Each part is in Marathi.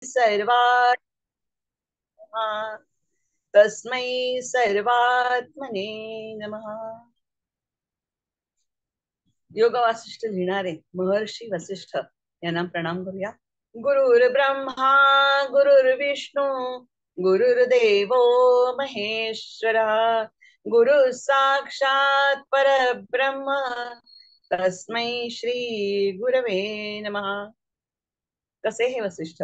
सर्वा तस्मै सर्वात्मने नमः. योग वासिष्ठ लिहिणारे महर्षी वसिष्ठ यांना प्रणाम करूया. गुरुर् ब्रह्मा गुरुर्विष्णू गुरुर्देवो महेश्वरा गुरु साक्षात परब्रह्म तस्मै श्री गुरवे नमः. कसे हे वसिष्ठ?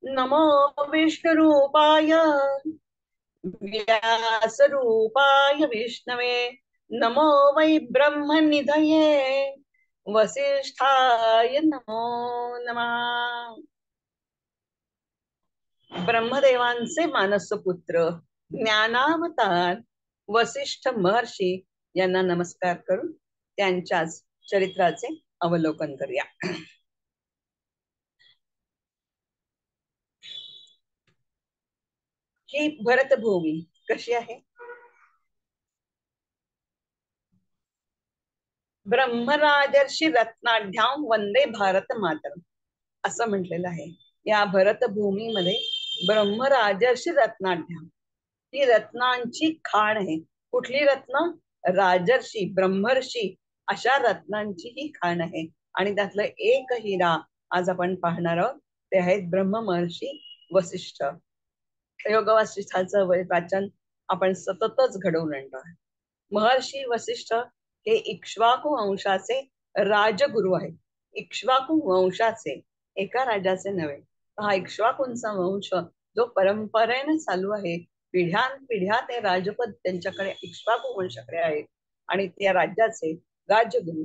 नमो विष्णुरूपाय व्यासरूपाय विष्णवे नमो वै ब्रह्मनिधये वसिष्ठाय नमो नमः. ब्रह्मदेवांचे मानसपुत्र ज्ञानावतार वसिष्ठ महर्षी यांना नमस्कार करून त्यांच्याच चरित्राचे अवलोकन करूया. ही भरतभूमी कशी आहे? ब्रह्मराजर्षी रत्नाढ्याम वंदे भारत मातरम असं म्हटलेलं आहे. या भरतभूमीमध्ये ब्रह्मराजर्षी रत्नाढ्याम ही रत्नांची खाण आहे. कुठली रत्न? राजर्षी ब्रह्मर्षी अशा रत्नांची ही खाण आहे. आणि त्यातलं एक हिरा आज आपण पाहणार आहोत. ते आहेत ब्रह्म महर्षी वसिष्ठ. योग वसिष्ठाचं वाचन आपण सततच घडवून आणतो. महर्षी वसिष्ठ हे इक्ष्वाकू वंशाचे राजगुरु आहेत. इक्ष्वाकू वंशाचे, एका राजाचे नव्हे. हा इक्ष्वाकूंचा वंश जो परंपरेने चालू आहे, पिढ्यानपिढ्या ते राजपद त्यांच्याकडे इक्ष्वाकू वंशाकडे आहे. आणि त्या राज्याचे राजगुरु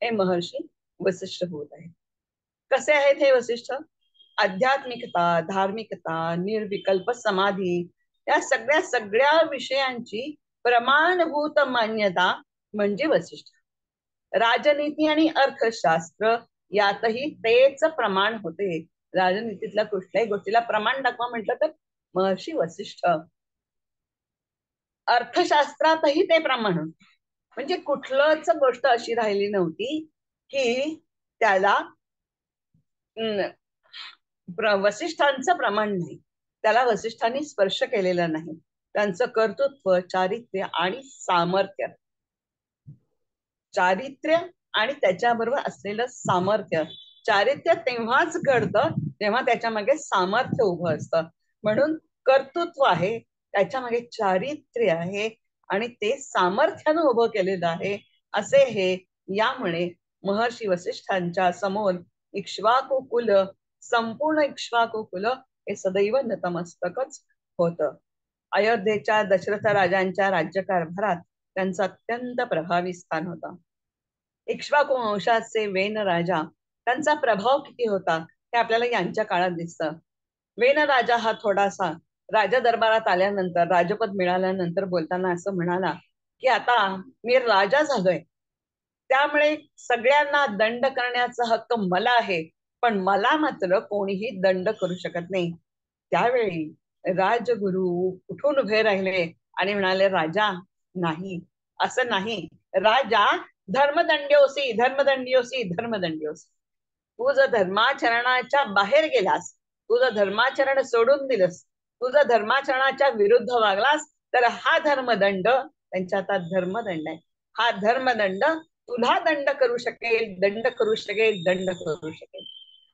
हे महर्षी वसिष्ठ होत आहेत. कसे आहेत हे वसिष्ठ? आध्यात्मिकता, धार्मिकता, निर्विकल्प समाधी या सगळ्या विषयांची प्रमाणभूत मान्यता म्हणजे वसिष्ठ. राजनीती आणि अर्थशास्त्र यातही तेच प्रमाण होते. राजनीतीतल्या कुठल्याही गोष्टीला प्रमाण दाखवा म्हटलं तर महर्षी वसिष्ठ. अर्थशास्त्रातही ते प्रमाण होते. म्हणजे कुठलंच गोष्ट अशी राहिली नव्हती की त्याला वसिष्ठांचं प्रमाण नाही, त्याला वसिष्ठांनी स्पर्श केलेला नाही. त्यांचं कर्तृत्व, चारित्र्य आणि सामर्थ्य, चारित्र्य आणि त्याच्याबरोबर असलेलं सामर्थ्य. चारित्र्य तेव्हाच घडतं तेव्हा त्याच्या मागे सामर्थ्य उभं असतं. म्हणून कर्तृत्व आहे, त्याच्या मागे चारित्र्य आहे आणि ते सामर्थ्यानं उभं केलेलं आहे. असे हे यामुळे महर्षी वसिष्ठांच्या समोर इक्ष्वाकू कुल, संपूर्ण इक्ष्वाकू कुल हे सदैव नतमस्तकच होतं. अयोध्येच्या दशरथ राजांच्या राज्यकारभारात त्यांचं अत्यंत प्रभावी स्थान होतं. इक्ष्वाकू वंशाचे वेन राजा, त्यांचा प्रभाव किती होता हे आपल्याला यांच्या काळात दिसतं. वेन राजा हा थोडासा राजा दरबारात आल्यानंतर, राजपद मिळाल्यानंतर बोलताना असं म्हणाला की आता मी राजा झालोय, त्यामुळे सगळ्यांना दंड करण्याचा हक्क मला आहे, पण मला मात्र कोणीही दंड करू शकत नाही. त्यावेळी राजगुरु उठून उभे राहिले आणि म्हणाले, राजा नाही, असं नाही. राजा धर्मदंड्योसी धर्मदंड्योसी धर्मदंड्योसी. तू जर धर्माचरणाच्या बाहेर गेलास, तुझं धर्माचरण सोडून दिलंस, तुझं धर्माचरणाच्या विरुद्ध वागलास तर हा धर्मदंड, त्यांच्या हातात धर्मदंड आहे, हा धर्मदंड तुला दंड करू शकेल, दंड करू शकेल, दंड करू शकेल.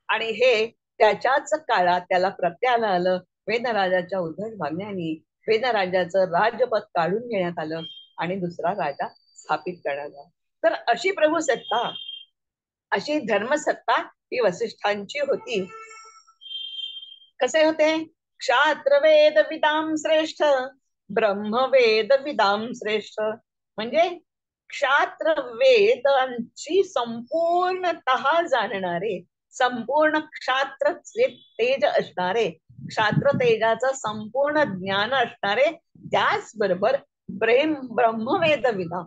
आणि हे त्याच्याच काळात त्याला प्रत्याला आलं. वेदराजाच्या उद्धट वागण्याने वेदराजाचं राजपद काढून घेण्यात आलं आणि दुसरा राजा स्थापित करण्यात आला. तर अशी प्रभुसत्ता, अशी धर्मसत्ता ही वसिष्ठांची होती. कसे होते? क्षात्र वेद विदाम श्रेष्ठ, ब्रह्मवेद विदाम श्रेष्ठ. म्हणजे क्षात्र वेदांची संपूर्णतः जाणणारे, संपूर्ण क्षात्रचे तेज असणारे, क्षात्र तेजाचं संपूर्ण ज्ञान असणारे, त्याचबरोबर ब्रह्मवेद विदाम,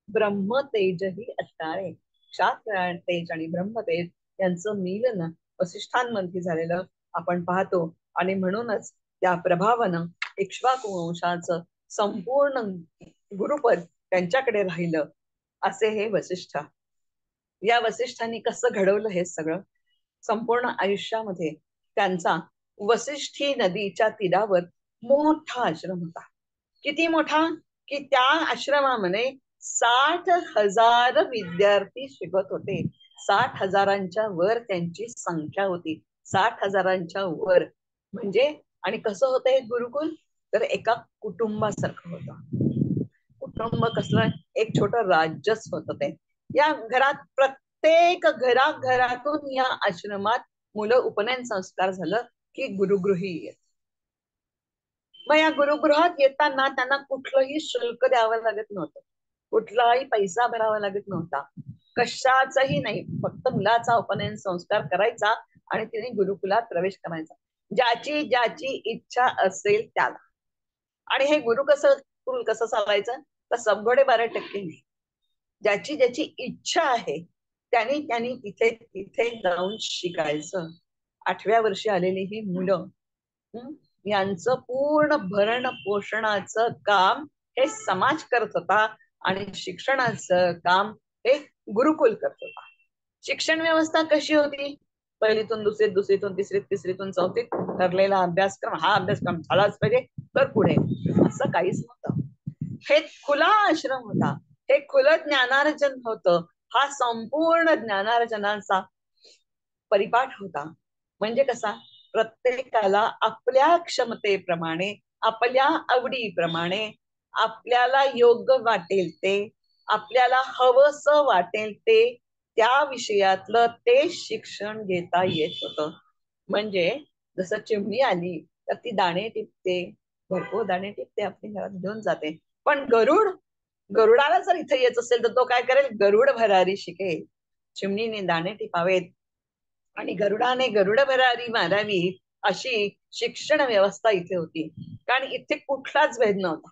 ब्रह्म तेजही असणारे. क्षात्र तेज आणि ब्रह्मतेज यांचं मिलन वसिष्ठांमध्ये झालेलं आपण पाहतो. आणि म्हणूनच त्या प्रभावानं इक्ष्वाकू वंशाचं संपूर्ण गुरुपद त्यांच्याकडे राहिलं. असे हे वसिष्ठ. या वसिष्ठांनी कसं घडवलं हे सगळं? संपूर्ण आयुष्यामध्ये त्यांचा वसिष्ठी नदीच्या तीरावर मोठा आश्रम होता. किती मोठा? की त्या आश्रमामध्ये 60,000 विद्यार्थी शिकत होते. 60,000च्या वर त्यांची संख्या होती. 60,000च्या वर म्हणजे. आणि कसं होतं हे गुरुकुल? तर एका कुटुंबासारखं होतं. कुटुंब कसलं? एक छोटं राज्यच होतं ते. या घरात प्रत्येक घराघरातून या आश्रमात मुलं उपनयन संस्कार झालं की गुरुगृही येत. मग या गुरुगृहात येताना त्यांना कुठलंही शुल्क द्यावं लागत नव्हतं. कुठलाही पैसा भरावा लागत नव्हता. कशाचाही नाही. फक्त मुलाचा उपनयन संस्कार करायचा आणि तिने गुरुकुलात प्रवेश करायचा. ज्याची ज्याची इच्छा असेल त्याला. आणि हे गुरु कसं चालायचं? तर सबघोडे 12% नाही. ज्याची ज्याची इच्छा आहे त्यांनी त्यांनी तिथे तिथे जाऊन शिकायचं. 8व्या वर्षी आलेली ही मुलं यांचं पूर्ण भरण पोषणाचं काम हे समाज करत होता आणि शिक्षणाचं काम हे गुरुकुल करत होता. शिक्षण व्यवस्था कशी होती? पहिलीतून दुसरीत, दुसरीतून तिसरीत, तिसरीतून चौथीत ठरलेला अभ्यासक्रम, हा अभ्यासक्रम झालाच पाहिजे तर पुढे, असं काहीच नव्हतं. हे खुला आश्रम होता. हे खुलं ज्ञानार्जन होतं. हा संपूर्ण ज्ञानार्जनाचा परिपाठ होता. म्हणजे कसा? प्रत्येकाला आपल्या क्षमतेप्रमाणे, आपल्या आवडीप्रमाणे, आपल्याला योग्य वाटेल ते, आपल्याला हवंस वाटेल ते, त्या विषयातलं ते शिक्षण घेता येत होतं. म्हणजे जसं चिमणी आली तर ती दाणे टिपते, भरपूर दाणे टिपते, आपली घरात घेऊन जाते. पण गरुडाला जर इथे येत असेल तर तो काय करेल? गरुड भरारी शिकेल. चिमणीने दाणे टिपावेत आणि गरुडाने गरुड भरारी मारावी, अशी शिक्षण व्यवस्था इथे होती. कारण इथे कुठलाच भेद नव्हता.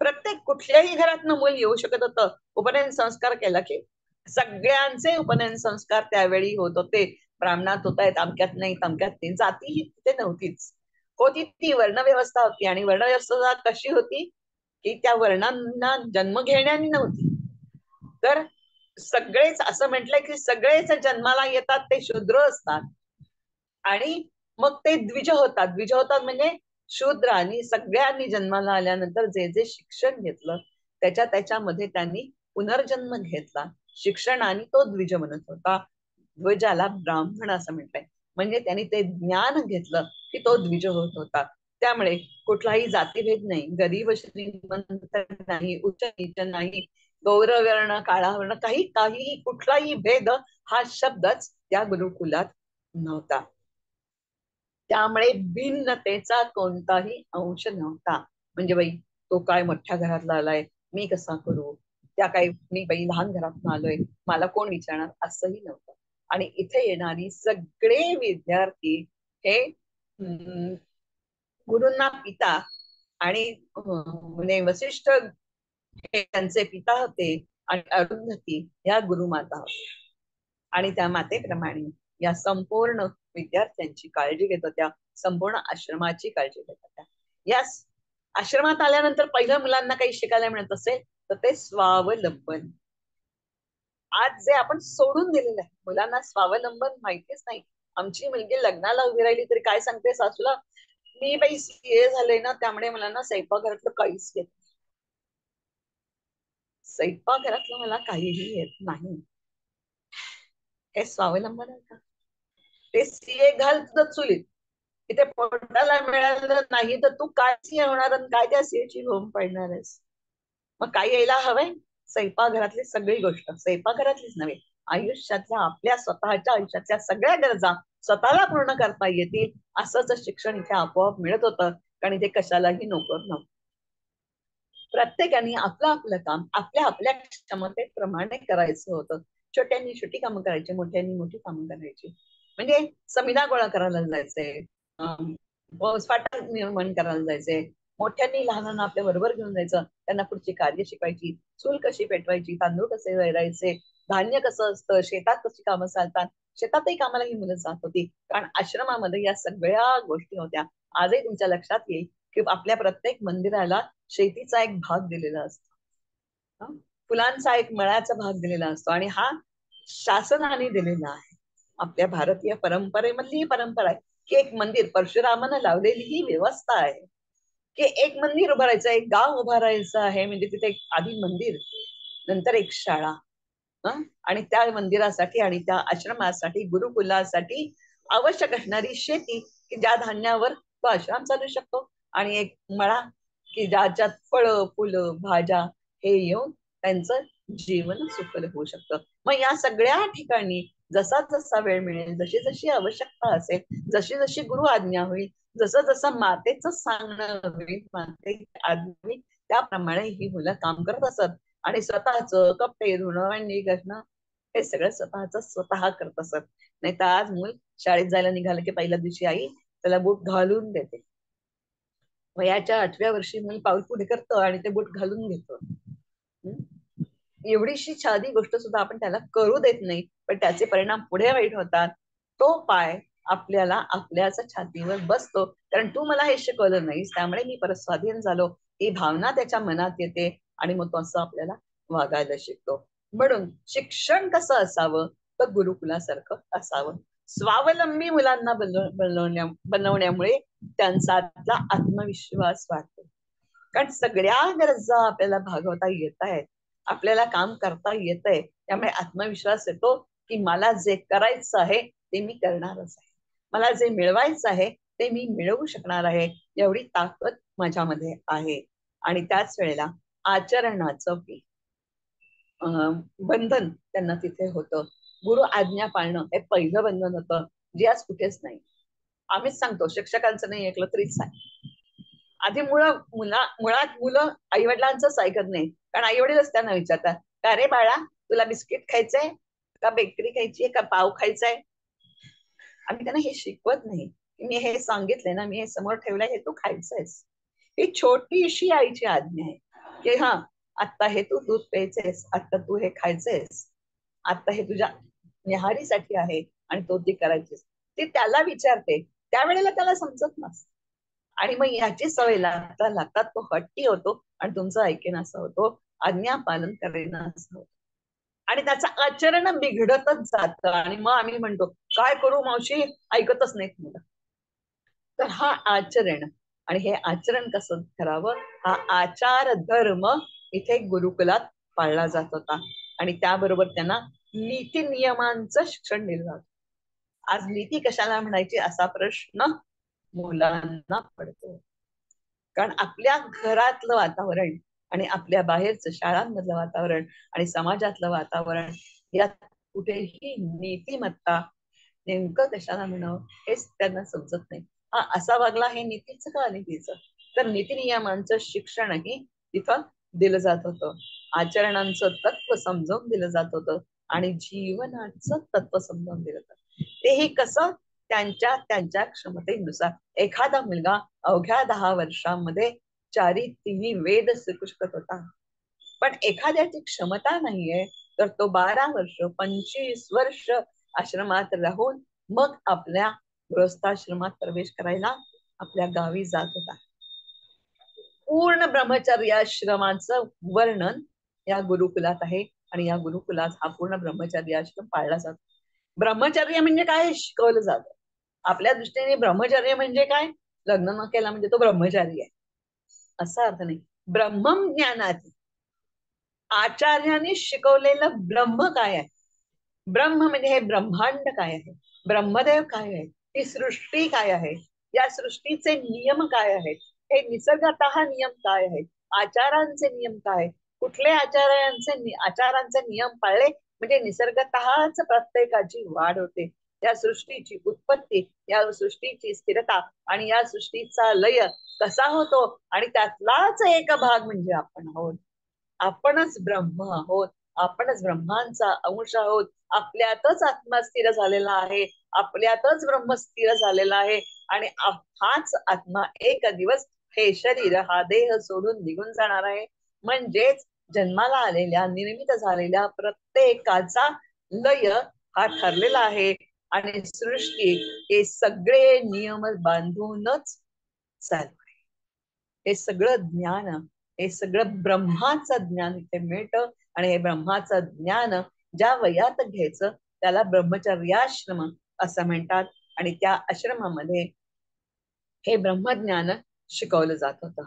प्रत्येक कुठल्याही घरातनं मूल येऊ शकत होतं. उपनयन संस्कार केला की सगळ्यांचे उपनयन संस्कार त्यावेळी होत होते. ब्राह्मणात होत आहेत, अमक्यात नाही, तमक्यात नाही. जाती ही तिथे नव्हतीच. होती ती वर्णव्यवस्था होती. आणि वर्णव्यवस्था कशी होती? की त्या वर्णांना जन्म घेण्यानी नव्हती, तर सगळेच असं म्हटलंय की सगळेच जन्माला येतात ते शूद्र असतात. आणि मग ते द्विज होतात. द्विज होतात म्हणजे शूद्र. आणि सगळ्यांनी जन्माला आल्यानंतर जे जे शिक्षण घेतलं त्याच्यामध्ये त्यांनी पुनर्जन्म घेतला. शिक्षणाने तो द्विज म्हणत होता. द्विजाला ब्राह्मण असं म्हटलंय. म्हणजे त्यांनी ते ज्ञान घेतलं की तो द्विज होत होता. त्यामुळे कुठलाही जातीभेद नाही, गरीब श्रीमंत नाही, उच्च नीच नाही, गौरवर्ण काळावर्ण काही काहीही कुठलाही भेद हा शब्दच त्या गुरुकुलात नव्हता. त्यामुळे भिन्नतेचा कोणताही अंश नव्हता. म्हणजे बाई तो काय मोठ्या घरातला आलाय, मी कसा करू? त्या काही मी बाई लहान घरातून आलोय, मला कोण विचारणार? असंही नव्हतं. आणि इथे येणारी सगळे विद्यार्थी हे गुरूंना पिता आणि म्हणजे वसिष्ठ हे त्यांचे पिता होते आणि अरुंधती या गुरुमाता होत्या. आणि त्या मातेप्रमाणे या संपूर्ण विद्यार्थ्यांची काळजी घेत होत्या. संपूर्ण आश्रमाची काळजी घेत होत्या. या आश्रमात आल्यानंतर पहिल्या मुलांना काही शिकायला मिळत असेल तर ते स्वावलंबन. आज जे आपण सोडून दिलेलं आहे मुलांना, स्वावलंबन माहितीच नाही. आमची मुलगी लग्नाला उभी राहिली तरी काय सांगते सासूला? मी बाई सीए झाले ना, त्यामुळे मला ना स्वयंपाकघरातलं काहीच येत. स्वयंपाकघरातलं मला काहीही येत नाही. हे स्वावलंबन आहे का? ते सीए घाल तुझं चुलीत, इथे पोटाला मिळालं नाही तर तू काय सीए होणार आणि काय त्या सीएची भूम पडणार आहेस? मग काय यायला हवंय? स्वयंपाकघरातली सगळी गोष्ट, स्वयंपाकघरातलीच नव्हे, आयुष्यातल्या आपल्या स्वतःच्या आयुष्यातल्या सगळ्या गरजा स्वतःला पूर्ण करता येतील असंच शिक्षण इथे आपोआप मिळत होतं. कारण इथे कशालाही नोकर नव्हतं. प्रत्येकाने आपलं आपलं काम आपल्या आपल्या क्षमतेप्रमाणे करायचं होतं. छोट्यांनी छोटी कामं करायची, मोठ्यांनी मोठी कामं करायची. म्हणजे समिधा गोळा करायला जायचंय, फाटा निर्माण करायला जायचंय, मोठ्यांनी लहानांना आपल्या बरोबर घेऊन जायचं, त्यांना पुढची कार्य शिकवायची, चूल कशी पेटवायची, तांदूळ कसे वैरायचे, धान्य कसं असतं, शेतात कशी कामं चालतात. शेतातही कामाला ही मुलं जात होती. कारण आश्रमामध्ये या सगळ्या गोष्टी होत्या. आजही तुमच्या लक्षात येईल की आपल्या प्रत्येक मंदिराला शेतीचा एक भाग दिलेला असतो, फुलांचा एक मळ्याचा भाग दिलेला असतो. आणि हा शासनाने दिलेला आहे. आपल्या भारतीय परंपरेमधली ही परंपरा आहे. की एक मंदिर परशुरामानं लावलेली ही व्यवस्था आहे की एक मंदिर उभारायचं, एक गाव उभारायचं आहे. म्हणजे तिथे एक आधी मंदिर, नंतर एक शाळा, आणि त्या मंदिरासाठी आणि त्या आश्रमासाठी गुरुकुलासाठी आवश्यक असणारी शेती की ज्या धान्यावर तो आश्रम चालू शकतो, आणि एक मळा की ज्याच्यात फळं फुलं भाज्या हे येऊन त्यांचं जीवन सुकर होऊ शकतं. मग या सगळ्या ठिकाणी जसा जसा वेळ मिळेल, जशी जशी आवश्यकता असेल, जशी जशी गुरु आज्ञा होईल, जसं जसं मातेचं सांगणं होईल, माते आज्ञा त्याप्रमाणे ही मुलं काम करत असत. आणि स्वतःच कपडे धुणं, भांडी घासणं हे सगळं स्वतः करत असत. नाही तर आज मूल शाळेत जायला निघालं की पहिल्या दिवशी आई त्याला बूट घालून देते. वयाच्या 8व्या वर्षी मूल पाऊल पुढे करतं आणि ते बूट घालून घेतं. एवढीशी साधी गोष्ट सुद्धा आपण त्याला करू देत नाही, पण त्याचे परिणाम पुढे वाईट होतात. तो पाय आपल्याला आपल्याच छातीवर बसतो, कारण तू मला हे शिकवलं नाहीस, त्यामुळे मी परत स्वाधीन झालो, ही भावना त्याच्या मनात येते आणि मग तो असं आपल्याला वागायला शिकतो. म्हणून शिक्षण कसं असावं, तर गुरुकुलासारखं असावं. स्वावलंबी मुलांना बनवण्यामुळे त्यांचा आत्मविश्वास वाढतो. कारण सगळ्या गरजा आपल्याला भागवता येत आहेत, आपल्याला काम करता येत आहे, त्यामुळे आत्मविश्वास येतो की मला जे करायचं आहे ते मी करणारच आहे, मला जे मिळवायचं आहे ते मी मिळवू शकणार आहे, एवढी ताकद माझ्यामध्ये आहे. आणि त्याच वेळेला आचरणाचं बंधन त्यांना तिथे होतं. गुरु आज्ञा पाळणं हे पहिलं बंधन होतं, जे आज कुठेच नाही. आम्हीच सांगतो, शिक्षकांचं नाही ऐकलं तरीच आहे. आधी मुळात मुलं आई वडिलांचंच ऐकत नाही, कारण आई वडीलच त्यांना विचारतात, का रे बाळा तुला बिस्किट खायचंय का बेकरी खायची का पाव खायचाय. आम्ही त्यांना हे शिकवत नाही, मी हे सांगितलंय ना, मी हे समोर ठेवलंय, हे तू खायचंयस. ही छोटीशी आईची आज्ञा आहे की हा आता हे तू दूध प्यायचंयस, आता तू हे खायचंयस, आता हे तुझ्या निहारीसाठी आहे आणि तो ती करायचीस. ती त्याला विचारते, त्यावेळेला त्याला समजत नसतं. आणि मग ह्याची सवय लागता लागतात तो हट्टी होतो आणि तुमचं ऐकेन असं होतो, आज्ञा पालन करेन असं होतं, आणि त्याचं आचरण बिघडतच जातं. आणि मग आम्ही म्हणतो, काय करू मावशी, ऐकतच नाहीत मुलं. तर हा आचरण, आणि हे आचरण कसं करावं, हा आचार धर्म इथे गुरुकुलात पाळला जात होता. आणि त्याबरोबर त्यांना नीती नियमांचं शिक्षण दिलं जात. आज नीती कशाला म्हणायची असा प्रश्न मुलांना पडतो, कारण आपल्या घरातलं वातावरण आणि आपल्या बाहेरचं शाळांमधलं वातावरण आणि समाजातलं वातावरण यात कुठेही नीतिमत्ता नेमकं कशाला म्हणावं हेच त्यांना समजत नाही. हा असा वागला हे नीतीचं का अनीतीचं, तर नीती नियमांचं शिक्षणही तिथं दिलं जात होतं, आचरणांचं तत्व समजावून दिलं जात होतं आणि जीवनाचं तत्व समजावून दिलं जातं. तेही कसं, त्यांच्या त्यांच्या क्षमतेनुसार. एखादा मुलगा अवघ्या 10 वर्षांमध्ये चारी तिन्ही वेद शिकू शकत होता, पण एखाद्याची क्षमता नाहीये तर तो 12 वर्ष 25 वर्ष आश्रमात राहून मग आपल्या गृहस्थाश्रमात प्रवेश करायला आपल्या गावी जात होता. पूर्ण ब्रह्मचर्याश्रमाचं वर्णन या गुरुकुलात आहे, आणि या गुरुकुलात हा पूर्ण ब्रह्मचर्याश्रम पाळला जातो. ब्रह्मचर्य म्हणजे काय शिकवलं जातं. आपल्या दृष्टीने ब्रह्मचर्य म्हणजे काय, लग्न न केला म्हणजे तो ब्रह्मचारी आहे असा अर्थ नाही. ब्रह्मम ज्ञानात आचार्याने शिकवलेलं ब्रह्म काय आहे, ब्रह्म म्हणजे हे ब्रह्मांड काय आहे, ब्रह्मदेव काय आहे, ही सृष्टी काय आहे, या सृष्टीचे नियम काय आहेत, हे निसर्गतः नियम काय आहेत, आचारांचे नियम काय, कुठले आचारांचे नियम पाळले म्हणजे निसर्गतःच प्रत्येकाची वाढ होते, या सृष्टीची उत्पत्ती, या सृष्टीची स्थिरता आणि या सृष्टीचा लय कसा होतो, आणि त्यातलाच एक भाग म्हणजे आपण आहोत. आपणच ब्रह्म आहोत, आपणच ब्रह्मांचा अंश आहोत, आपल्यातच आत्मा स्थिर झालेला आहे, आपल्यातच ब्रह्म स्थिर झालेला आहे, आणि हाच आत्मा एक दिवस हे शरीर हा देह सोडून निघून जाणार आहे. म्हणजेच जन्माला आलेल्या निर्मित झालेल्या प्रत्येकाचा लय हा ठरलेला आहे, आणि सृष्टी हे सगळे नियम बांधूनच चालू आहे. हे सगळं ज्ञान, हे सगळं ब्रह्माचं ज्ञान इथे मिळतं, आणि हे ब्रह्माचं ज्ञान ज्या वयात घ्यायचं त्याला ब्रह्मचर्याश्रम असं म्हणतात. आणि त्या आश्रमामध्ये हे ब्रह्मज्ञान शिकवलं जात होतं.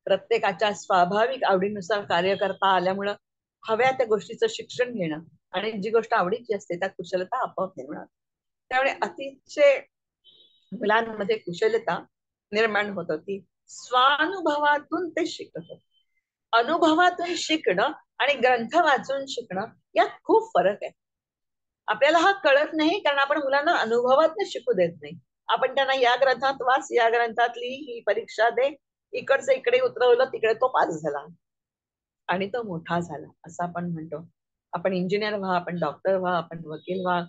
प्रत्येकाच्या स्वाभाविक आवडीनुसार कार्य करता आल्यामुळं हव्या त्या गोष्टीचं शिक्षण घेणं आणि जी गोष्ट आवडीची असते त्या कुशलता आपोआप निर्माण. त्यामुळे अतिशय मुलांमध्ये कुशलता निर्माण होत होती. स्वानुभवातून ते शिकत होते. अनुभवातून शिकणं आणि ग्रंथ वाचून शिकणं यात खूप फरक आहे. आपल्याला हा कळत नाही कारण आपण मुलांना अनुभवात शिकू देत नाही. आपण त्यांना या ग्रंथात वाच, या ग्रंथातली ही परीक्षा दे, इकडचं इकडे उतरवलं, तिकडे तो पास झाला आणि तो मोठा झाला असं आपण म्हणतो. आपण इंजिनियर व्हा, आपण डॉक्टर व्हा, आपण वकील व्हा,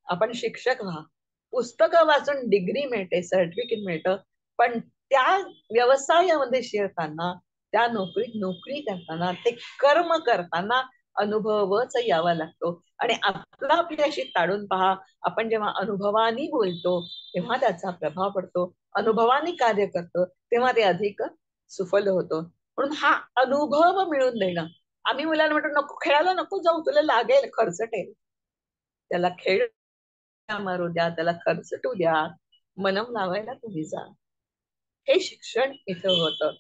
आपण शिक्षक व्हा. पुस्तकं वाचून डिग्री मिळते, सर्टिफिकेट मिळतं, पण त्या व्यवसायामध्ये शिरताना, त्या नोकरीत नोकरी करताना, ते कर्म करताना अनुभवच यावा लागतो. आणि आपला आपल्याशी ताडून पहा, आपण जेव्हा अनुभवानी बोलतो तेव्हा त्याचा प्रभाव पडतो, अनुभवानी कार्य करतो तेव्हा ते अधिक सुफल होतो. म्हणून हा अनुभव मिळून देणं. आम्ही मुलांना म्हणतो नको खेळायला नको जाऊ, तुला लागेल, खर्चटेल. त्याला खेळ मारू द्या, त्याला खर्चटू द्या, मनम लावायला तुम्ही जा. हे शिक्षण इथं होतं.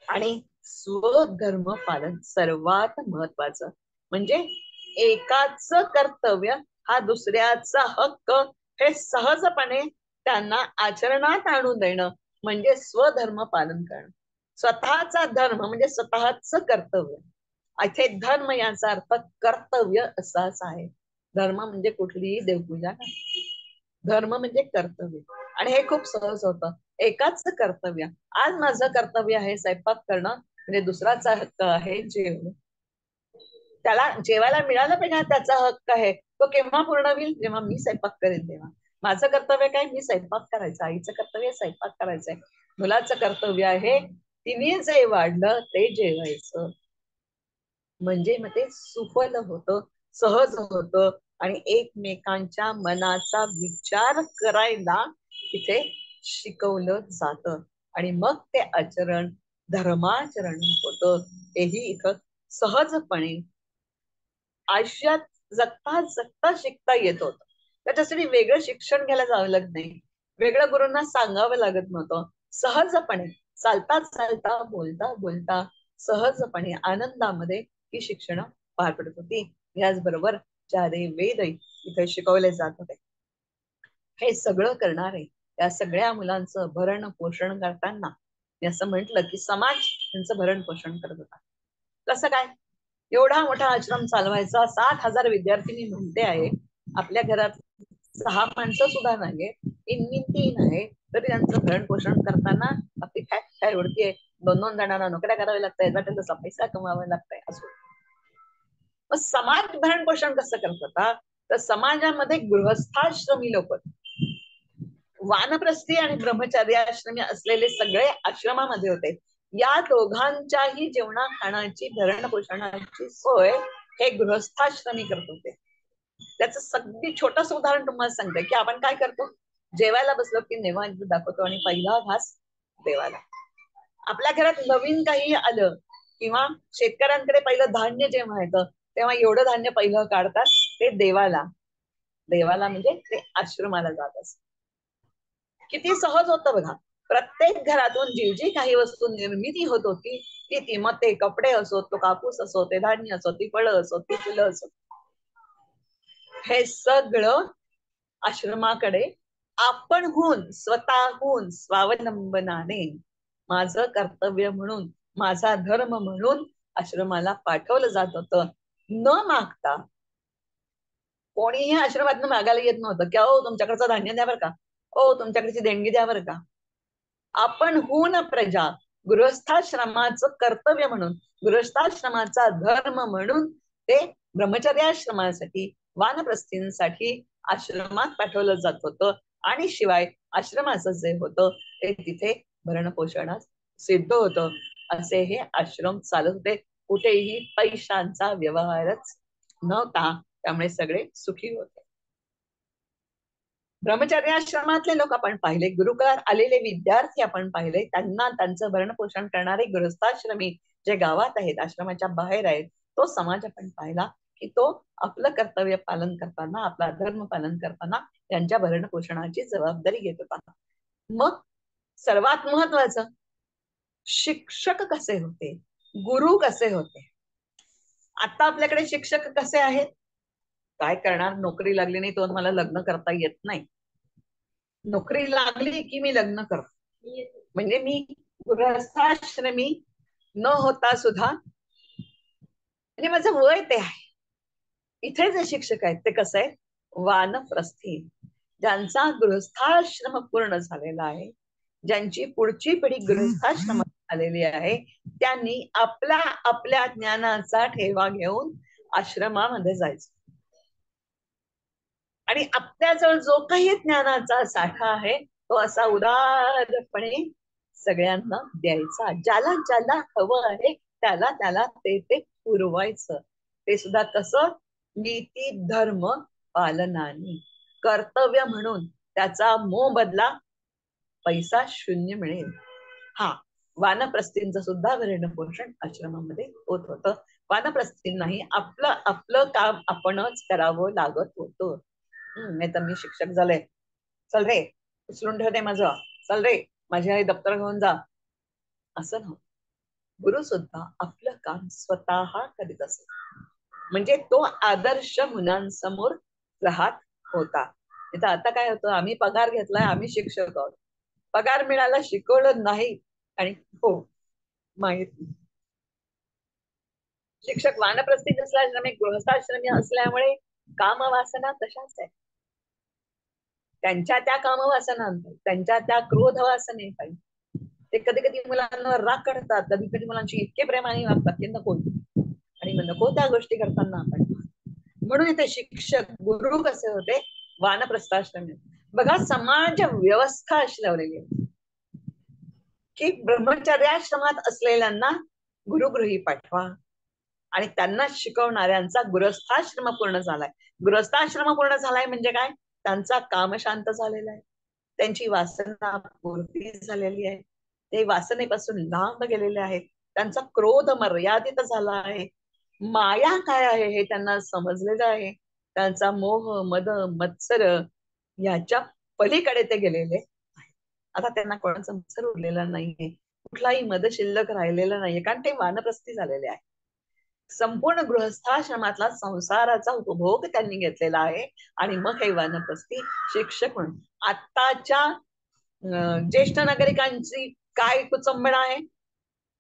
आणि स्वधर्म पालन सर्वात महत्वाचं म्हणजे एकाच कर्तव्य हा दुसऱ्याचा हक्क हे सहजपणे त्यांना आचरणात आणून देणं म्हणजे स्वधर्म पालन करणं. स्वतःचा धर्म म्हणजे स्वतःच कर्तव्य. इथे धर्म याचा अर्थ कर्तव्य असाच आहे. धर्म म्हणजे कुठलीही देवपूजा नाही. धर्म म्हणजे कर्तव्य. आणि हे खूप सहज होतं. एकाच कर्तव्य. आज माझं कर्तव्य आहे स्वयंपाक करणं, म्हणजे दुसराचा हक्क आहे जेवण. त्याला जेवायला मिळालं पाहिजे, त्याचा हक्क आहे. तो केव्हा पूर्ण होईल? जेव्हा मी स्वयंपाक करेन तेव्हा. माझं कर्तव्य काय? मी स्वयंपाक करायचं. आईचं कर्तव्य स्वयंपाक करायचंय. मुलाचं कर्तव्य आहे तिने जे वाढलं ते जेवायचं. म्हणजे मग ते सुफल होतं, सहज होतं आणि एकमेकांच्या मनाचा विचार करायला तिथे शिकवलं जातं. आणि मग ते आचरण धर्माचरण होतं. हेही इथं सहजपणे आयुष्यात जगता जगता शिकता येत होतं. त्याच्यासाठी वेगळं शिक्षण घ्यायला जावं लागत नाही, वेगळं गुरूंना सांगावं लागत नव्हतं. सहजपणे चालता चालता, बोलता बोलता, सहजपणे आनंदामध्ये ही शिक्षण पार पडत होती. याचबरोबर चारे वेद इथे शिकवले जात होते. हे सगळं करणारे या सगळ्या मुलांचं भरण पोषण करताना मी असं म्हटलं की समाज त्यांचं भरण पोषण करत होता. कसं काय? एवढा मोठा आश्रम चालवायचा, 60,000 विद्यार्थी मी म्हणते आहे. आपल्या घरात 6 माणसं सुद्धा नाही, इनमी 3 आहे, तरी त्यांचं भरण पोषण करताना आपली काय काय उडतीये. 2-2 जणांना नोकऱ्या कराव्या लागतायत, तसा पैसा कमावा लागताय असो. मग समाज भरण पोषण कसं करत होता? तर समाजामध्ये गृहस्थाश्रमी लोक, वानप्रस्थी आणि ब्रह्मचर्याश्रमी असलेले सगळे आश्रमामध्ये होते. या दोघांच्याही जेवणा खाण्याची भरण पोषणाची सोय हे गृहस्थाश्रमी करत होते. त्याचं सगळी छोटस उदाहरण तुम्हाला सांगते की आपण काय करतो, जेवायला बसलो की नैवेद्य दाखवतो आणि पहिला घास देवाला. आपल्या घरात नवीन काही आलं किंवा शेतकऱ्यांकडे पहिलं धान्य जेव्हा येतं तेव्हा एवढं धान्य पहिलं काढतात ते देवाला. देवाला म्हणजे ते आश्रमाला जात असत. किती सहज होतं बघा. प्रत्येक घरातून जी जी काही वस्तू निर्मिती होत होती ती मग ते कपडे असो, तो कापूस असो, ते धान्य असो, ती फळं असो, ती फुलं असो, हे सगळं आश्रमाकडे आपणहून स्वतःहून स्वावलंबनाने माझं कर्तव्य म्हणून, माझा धर्म म्हणून आश्रमाला पाठवलं जात होतं. न मागता कोणीही आश्रमातून मागायला येत नव्हतं की अहो तुमच्याकडचं धान्य द्या बरं का, ओ तुमच्याकडची देणगी द्या बरं का. आपण हून प्रजा, गृहस्थाश्रमाचं कर्तव्य म्हणून, गृहस्थाश्रमाचा धर्म म्हणून ते ब्रह्मचर्याश्रमासाठी, वानप्रस्थींसाठी आश्रमात पाठवलं जात होतं. आणि शिवाय आश्रमाचं जे होतं ते तिथे भरण पोषणात सिद्ध होतं. असे हे आश्रम चालत होते. कुठेही पैशांचा व्यवहारच नव्हता, त्यामुळे सगळे सुखी होते. ब्रह्मचर्याश्रमातले लोक आपण पाहिले, गुरुकुलात आलेले विद्यार्थी आपण पाहिले, त्यांना त्यांचं भरण पोषण करणारे गृहस्थाश्रमी जे गावात आहेत, आश्रमाच्या बाहेर आहेत, तो समाज आपण पाहिला. की तो आपलं कर्तव्य पालन करताना, आपला धर्म पालन करताना त्यांच्या भरण पोषणाची जबाबदारी घेत होता. मग सर्वात महत्वाचं, शिक्षक कसे होते, गुरु कसे होते. आता आपल्याकडे शिक्षक कसे आहेत, काय करणार, नोकरी लागली नाही तो मला लग्न करता येत नाही, नोकरी लागली की मी लग्न करतो, म्हणजे मी गृहस्थाश्रमी न होता सुद्धा, म्हणजे माझं वय ते आहे. इथे जे शिक्षक आहेत ते कसं आहे, वानप्रस्थी, ज्यांचा गृहस्थाश्रम पूर्ण झालेला आहे, ज्यांची पुढची पिढी गृहस्थाश्रम आलेली आहे, त्यांनी आपल्या आपल्या ज्ञानाचा ठेवा घेऊन आश्रमामध्ये जायचं आणि आपल्याजवळ जो काही ज्ञानाचा साठा आहे तो असा उदारपणे सगळ्यांना द्यायचा, ज्याला ज्याला हवं आहे त्याला त्याला ते ते पुरवायचं. ते सुद्धा कसं, नीती धर्म पालनाने, कर्तव्य म्हणून त्याचा मोबदला पैसा शून्य मिळेल. हा, वानप्रस्थींचं सुद्धा भरण पोषण आश्रमामध्ये होत होतं. वानप्रस्थींनाही आपलं आपलं काम आपणच करावं लागत होतं. नाही तर मी शिक्षक झाले, चल रे उचलून ठेवते माझं, चल रे माझी आई दप्तर घेऊन जा, असं नव्हतं. गुरु सुद्धा आपलं काम स्वतः करीत असत, म्हणजे तो आदर्श मुलांसमोर राहत होता. इथं आता काय होतं, आम्ही पगार घेतलाय, आम्ही शिक्षक आहोत, पगार मिळाला, शिकवलं नाही आणि हो माहित नाही. शिक्षक वानप्रस्थी असल्यामुळे, गृहस्थाश्रमी असल्यामुळे कामवासना तशाच आहे. त्यांच्या त्या कामवासना, त्यांच्या त्या क्रोध वासने पाहिजे. ते कधी कधी मुलांवर राग करतात, कधी कधी मुलांची इतके प्रेमाने वागतात की नको, आणि मग नको त्या गोष्टी करताना आपण. म्हणून इथे शिक्षक गुरु कसे होते, वानप्रस्थाश्रमी. बघा, समाज व्यवस्था अशी लावलेली आहे की ब्रह्मचर्याश्रमात असलेल्यांना गुरुगृही पाठवा, आणि त्यांना शिकवणाऱ्यांचा गृहस्थाश्रम पूर्ण झालाय. गृहस्थाश्रम पूर्ण झालाय म्हणजे काय, त्यांचा काम शांत झालेला आहे, त्यांची वासना पूर्ती झालेली आहे, ते वासनेपासून लांब गेलेले आहेत, त्यांचा क्रोध मर्यादित झाला आहे, माया काय आहे हे त्यांना समजलेलं आहे, त्यांचा मोह मद मत्सर याच्या पलीकडे ते गेलेले आहेत. आता त्यांना कोणाचा मत्सर उरलेला नाहीये, कुठलाही मद शिल्लक राहिलेला नाहीये, कारण ते वानप्रस्थी झालेले आहे. संपूर्ण गृहस्थाश्रमातला संसाराचा उपभोग त्यांनी घेतलेला आहे, आणि मग हे वानप्रस्थी शिक्षक म्हणून. आत्ताच्या ज्येष्ठ नागरिकांची काय कुचंबणा आहे,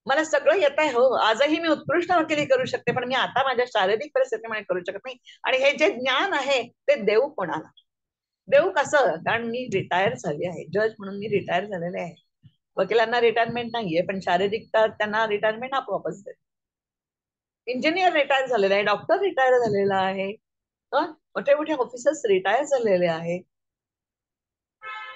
मला सगळं येत आहे, हो आजही मी उत्कृष्ट वकिली करू शकते, पण मी आता माझ्या शारीरिक परिस्थितीमुळे करू शकत नाही, आणि हे जे ज्ञान आहे ते देऊ कोणाला, देऊ कसं, कारण मी रिटायर झाली आहे, जज म्हणून मी रिटायर झालेले आहे. वकिलांना रिटायरमेंट नाहीये, पण शारीरिक त्यांना रिटायरमेंट आपोआपच देते. इंजिनियर रिटायर झालेला आहे, डॉक्टर रिटायर झालेला आहे, मोठे मोठे ऑफिसर्स रिटायर झालेले आहे,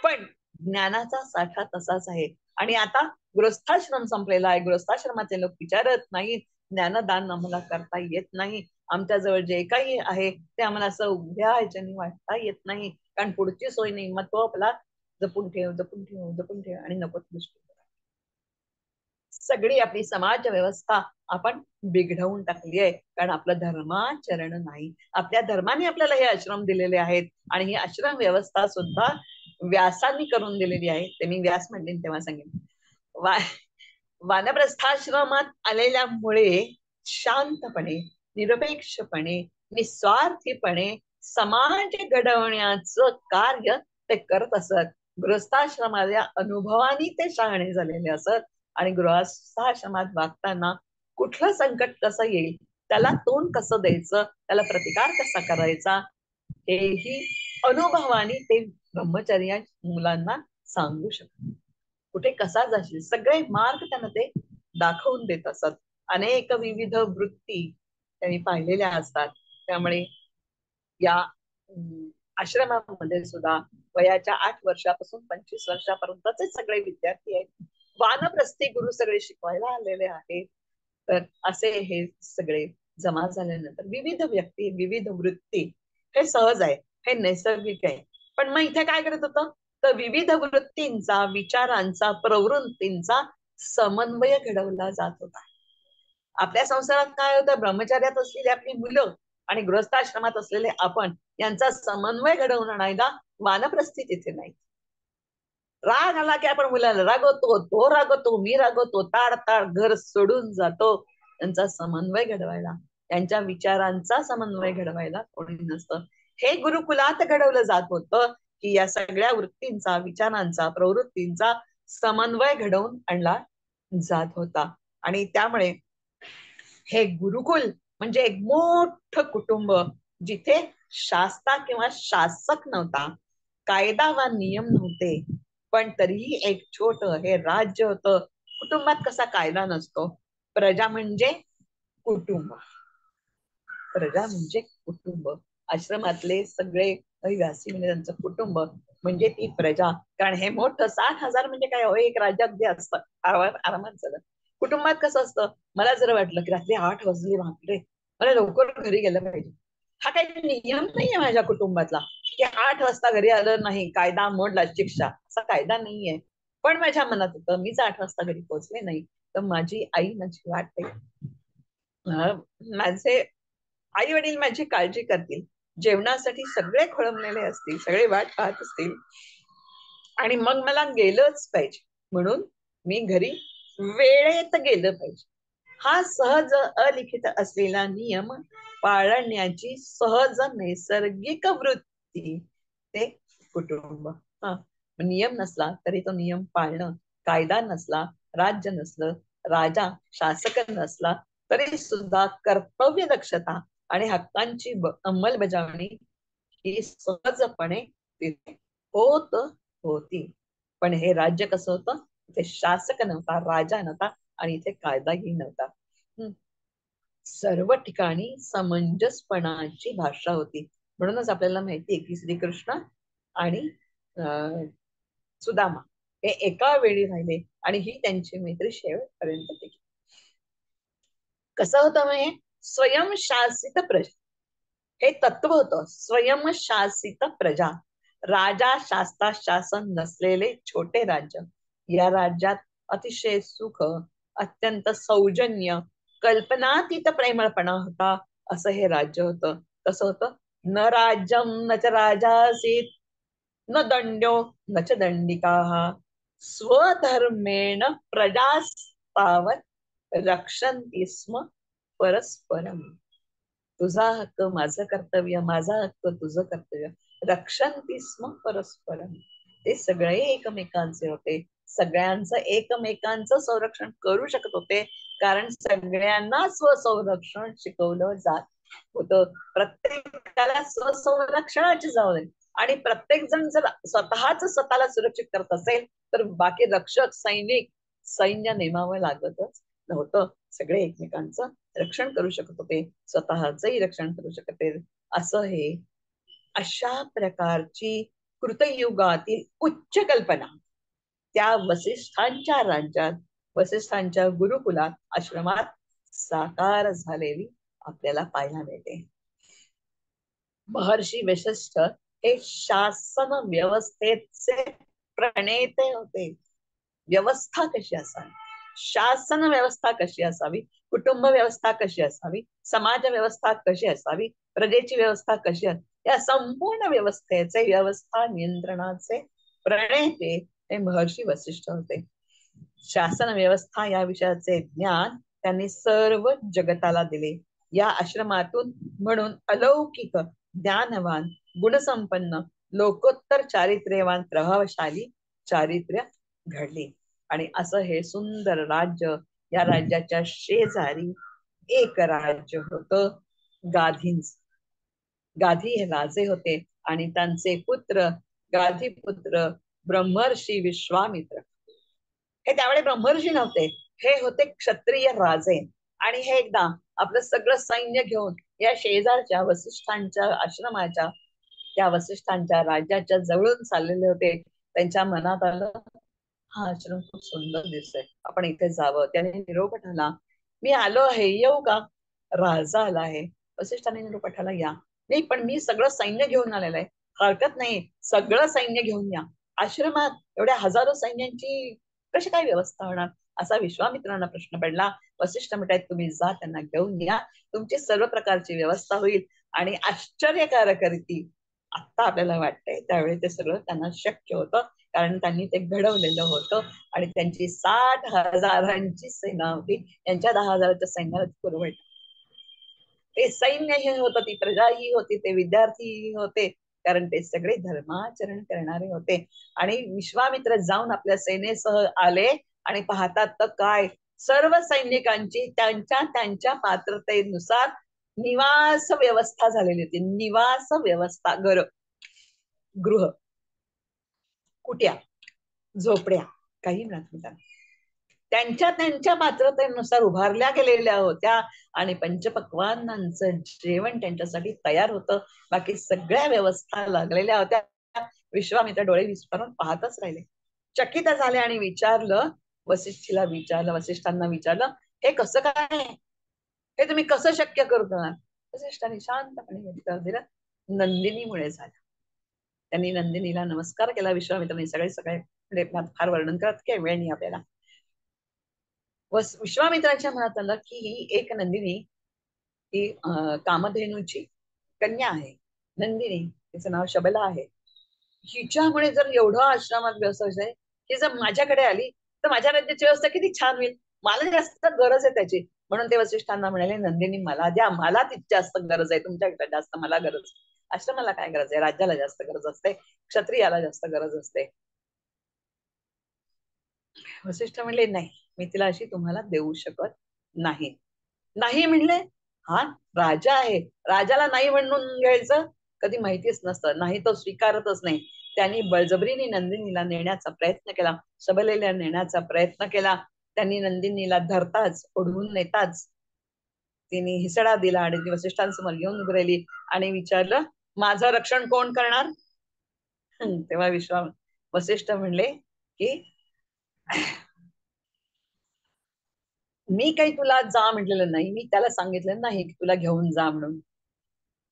पण ज्ञानाचा साठा तसाच आहे. आणि आता गृहस्थाश्रम संपलेला आहे, गृहस्थाश्रमाचे लोक विचारत नाहीत, ज्ञानदान आम्हाला करता येत नाही, आमच्या जवळ जे काही आहे ते आम्हाला असं उभ्या ह्याच्याने वाटता येत नाही, कारण पुढची सोय नाही, मग तो आपला जपून ठेव जपून ठेव जपून ठेव, आणि नको गोष्टी. सगळी आपली समाज व्यवस्था आपण बिघडवून टाकली आहे, कारण आपलं धर्माचरण नाही. आपल्या धर्माने आपल्याला हे आश्रम दिलेले आहेत, आणि ही आश्रम व्यवस्था सुद्धा व्यासांनी करून दिलेली आहे. ते मी व्यास म्हणेन तेव्हा सांगेन. वानप्रस्थाश्रमात आलेल्यामुळे शांतपणे, निरपेक्षपणे, निस्वार्थीपणे समाज घडवण्याचं कार्य ते करत असत. गृहस्थाश्रमाच्या अनुभवाने ते शहाणे झालेले असत, आणि गृहस्थाश्रमात वागताना कुठलं संकट कसं येईल, त्याला तोंड कसं द्यायचं, त्याला प्रतिकार कसा करायचा, हेही अनुभवाने ते ब्रह्मचर्या मुलांना सांगू शकतात. कुठे कसा जाशील, सगळे मार्ग त्यांना ते दाखवून देत असत. अनेक विविध वृत्ती त्यांनी पाहिलेल्या असतात. त्यामुळे या आश्रमामध्ये सुद्धा वयाच्या 8 वर्षापासून 25 वर्षापर्यंतचे सगळे विद्यार्थी आहेत. वानप्रस्थी गुरु सगळे शिकवायला आलेले आहेत. तर असे हे सगळे जमा झाल्यानंतर विविध व्यक्ती, विविध वृत्ती, हे सहज आहे, हे नैसर्गिक आहे. पण मग इथे काय करत होतं, तर विविध वृत्तींचा, विचारांचा, प्रवृत्तींचा समन्वय घडवला जात होता. आपल्या संसारात काय होतं, ब्रह्मचार्यात असलेली आपली मुलं आणि गृहस्थाश्रमात असलेले आपण यांचा समन्वय घडवून आणायला वानप्रस्थी तिथे नाही. राग आला की आपण मुलाला रागवतो, तो रागवतो, मी रागवतो, ताड ताड घर सोडून जातो. त्यांचा समन्वय घडवायला, त्यांच्या विचारांचा समन्वय घडवायला कोणी नसतं. हे गुरुकुलात घडवलं जात होतं की या सगळ्या वृत्तींचा, विचारांचा, प्रवृत्तींचा समन्वय घडवून आणला जात होता. आणि त्यामुळे हे गुरुकुल म्हणजे एक मोठं कुटुंब, जिथे शास्ता किंवा शासक नव्हता, कायदा वा नियम नव्हते, पण तरीही एक छोट हे राज्य होतं. कुटुंबात कसा कायदा नसतो, प्रजा म्हणजे कुटुंब, प्रजा म्हणजे कुटुंब. आश्रमातले सगळे रहिवासी म्हणजे त्यांचं कुटुंब म्हणजे ती प्रजा. कारण हे मोठं 60,000 म्हणजे काय, एक राज्य अगदी असतं, आरामात झालं. कुटुंबात कसं असतं, मला जर वाटलं की रात्री 8 वाजले, बापरे मला लवकर घरी गेलं पाहिजे, हा काही नियम नाहीये माझ्या कुटुंबातला की 8 वाजता घरी आलं नाही कायदा मोडला शिक्षा, असा कायदा नाहीये. पण माझ्या मनात होतं, मीच 8 वाजता घरी पोहोचले नाही तर माझी आई माझी वाट पाहिजे, माझे आई वडील माझी काळजी करतील, जेवणासाठी सगळे खोळंबलेले असतील, सगळे वाट पाहत असतील, आणि मग मला गेलंच पाहिजे, म्हणून मी घरी वेळेत गेलं पाहिजे. हा सहज अलिखित असलेला नियम पाळण्याची सहज नैसर्गिक वृत्ती ते कुटुंब. हा, नियम नसला तरी तो नियम पाळणं, कायदा नसला, राज्य नसलं, राजा शासक नसला तरी सुद्धा कर्तव्य दक्षता आणि हक्कांची अंमलबजावणी ही सहजपणे तिथे होत होती. पण हे राज्य कसं होतं, इथे शासक नव्हता, राजा नव्हता, आणि इथे कायदाही नव्हता. सर्व ठिकाणी समंजसपणाची भाषा होती. म्हणूनच आपल्याला माहितीये की श्रीकृष्ण आणि सुदामा हे एका वेळी राहिले आणि ही त्यांची मैत्री शेवटपर्यंत टिकली. कसं होतं हे स्वयंशासित प्रजा, हे तत्व होतं स्वयंशासित प्रजा. राजा शास्ता शासन नसलेले छोटे राज्य. या राज्यात अतिशय सुख, अत्यंत सौजन्य, कल्पनातीत प्रेमळपणा होता. असं हे राज्य होतं. कसं होतं, न राज्यम न च राजासीत, न दंड्यो न च दंडिकाः, स्वधर्मेण प्रजास्तावत रक्षन्ति स्म परस्परम. तुझा हक्क माझं कर्तव्य, माझा हक्क तुझं कर्तव्य, रक्षन्ति स्म परस्परम. ते सगळे एकमेकांचे होते, सगळ्यांचं एकमेकांचं संरक्षण करू शकत होते, कारण सगळ्यांना स्वसंरक्षण शिकवलं जात होतं. प्रत्येकाला स्वसंरक्षणाची जबाबदारी, आणि प्रत्येक जण जर स्वतःच स्वतःला सुरक्षित करत असेल तर बाकी रक्षक सैनिक सैन्य नेमावं लागतच नव्हतं. सगळे एकमेकांचं रक्षण करू शकत होते, स्वतःचंही रक्षण करू शकते. असं हे अशा प्रकारची कृतयुगातील उच्च कल्पना त्या वसिष्ठांच्या राज्यात, वसिष्ठांच्या गुरुकुलात, आश्रमात साकार झालेली आपल्याला पाहायला मिळते. महर्षी वशिष्ठ हे शासन व्यवस्थेचे प्रणेते होते. व्यवस्था कशी असावी, शासन व्यवस्था कशी असावी, कुटुंब व्यवस्था कशी असावी, समाज व्यवस्था कशी असावी, प्रजेची व्यवस्था कशी असावी, या संपूर्ण व्यवस्थेचे, व्यवस्था नियंत्रणाचे प्रणेते हे महर्षी वसिष्ठ होते. शासन व्यवस्था या विषयाचे ज्ञान त्यांनी सर्व जगताला दिले. या आश्रमातून म्हणून अलौकिक, ज्ञानवान, गुणसंपन्न, लोकोत्तर चारित्र्यवान, प्रभावशाली चारित्र्य घडले. आणि असं हे सुंदर राज्य, या राज्याच्या शेजारी एक राज्य होतं गाधींच. गाधी हे राजे होते आणि त्यांचे पुत्र, गाधी पुत्र ब्रह्मर्षी विश्वामित्र. हे त्यावेळी ब्रह्मर्षी नव्हते, हे होते क्षत्रिय राजे. आणि हे एकदा आपलं सगळं सैन्य घेऊन या शेजारच्या वसिष्ठांच्या आश्रमाच्या, त्या वसिष्ठांच्या राज्याच्या जवळून चाललेले होते. त्यांच्या मनात आलं, हा आश्रम खूप सुंदर दिसतोय, आपण इथे जावं. त्याने निरोप पाठवला, मी आलो आहे, येऊ का? राजा आला आहे. वसिष्ठाने निरोप पाठवला, या. नाही, पण मी सगळं सैन्य घेऊन आलेलं आहे. हरकत नाही, सगळं सैन्य घेऊन या. आश्रमात एवढ्या हजारो सैन्यांची कशी काय व्यवस्था होणार? असा विश्वामित्रांना प्रश्न पडला. वसिष्ठ म्हणतात तुम्ही जा, त्यांना घेऊन या, तुमची सर्व प्रकारची व्यवस्था होईल. आणि आश्चर्यकारक रीती आता आपल्याला वाटतंय त्यावेळी ते सगळं त्यांना शक्य होतं, कारण त्यांनी ते घडवलेलं होतं. आणि त्यांची 60,000 सेना होती, त्यांच्या 10,000च्या सैन्याला पुरवठ. ते सैन्य हे होतं, ती प्रजा ही होती, ते विद्यार्थी होते, कारण ते सगळे धर्माचरण करणारे होते. आणि विश्वामित्र जाऊन आपल्या सेनेसह आले आणि पाहतात तर काय, सर्व सैनिकांची त्यांच्या त्यांच्या पात्रतेनुसार निवास व्यवस्था झालेली होती. निवास व्यवस्था, गृह, कुट्या, झोपड्या, काही म्हणत त्यांच्या त्यांच्या पात्रतेनुसार उभारल्या गेलेल्या होत्या. आणि पंचपक्वान्नांचं जेवण त्यांच्यासाठी तयार होतं. बाकी सगळ्या व्यवस्था लागलेल्या होत्या. विश्वामित्र डोळे विस्फारून पाहतच राहिले, चकित झाले आणि वसिष्ठांना विचारलं, हे कसं काय, हे तुम्ही कसं शक्य करता? वसिष्ठांनी शांतपणे उत्तर दिलं, नंदिनीमुळे झालं. त्यांनी नंदिनीला नमस्कार केला. विश्वामित्रांनी सगळे सगळे म्हणजे फार वर्णन करत काही वेळ नाही आपल्याला. विश्वामित्रांच्या मनात आलं की ही एक नंदिनी ही कामधेनूची कन्या आहे. नंदिनी, तिचं नाव शबला आहे. हिच्यामुळे जर एवढं आश्रमात व्यवस्था आहे, ही जर माझ्याकडे आली तर माझ्या राज्याची व्यवस्था किती छान होईल. मला जास्त गरज आहे त्याची. म्हणून ते वसिष्ठांना म्हणाले, नंदिनी मला द्या, मला तिची जास्त गरज आहे, तुमच्याकडे जास्त मला गरज. आश्रमाला काय गरज आहे, राज्याला जास्त गरज असते, क्षत्रियाला जास्त गरज असते. वसिष्ठ म्हणले, नाही, मी तिला अशी तुम्हाला देऊ शकत नाही. नाही म्हणले, हा राजा आहे, राजाला नाही म्हणून घ्यायचं कधी माहितीच नसतं. नाही तो स्वीकारतच नाही. त्यांनी बळजबरीने नंदिनीला नेण्याचा प्रयत्न केला, सबलेला नेण्याचा प्रयत्न केला. त्यांनी नंदिनीला धरताच, ओढवून नेताच तिने हिसडा दिला आणि ती वसिष्ठांसमोर घेऊन उभी राहिली आणि विचारलं, माझं रक्षण कोण करणार? तेव्हा वसिष्ठ म्हणले की मी काही तुला जा म्हटलेलं नाही, मी त्याला सांगितलं नाही की तुला घेऊन जा म्हणून.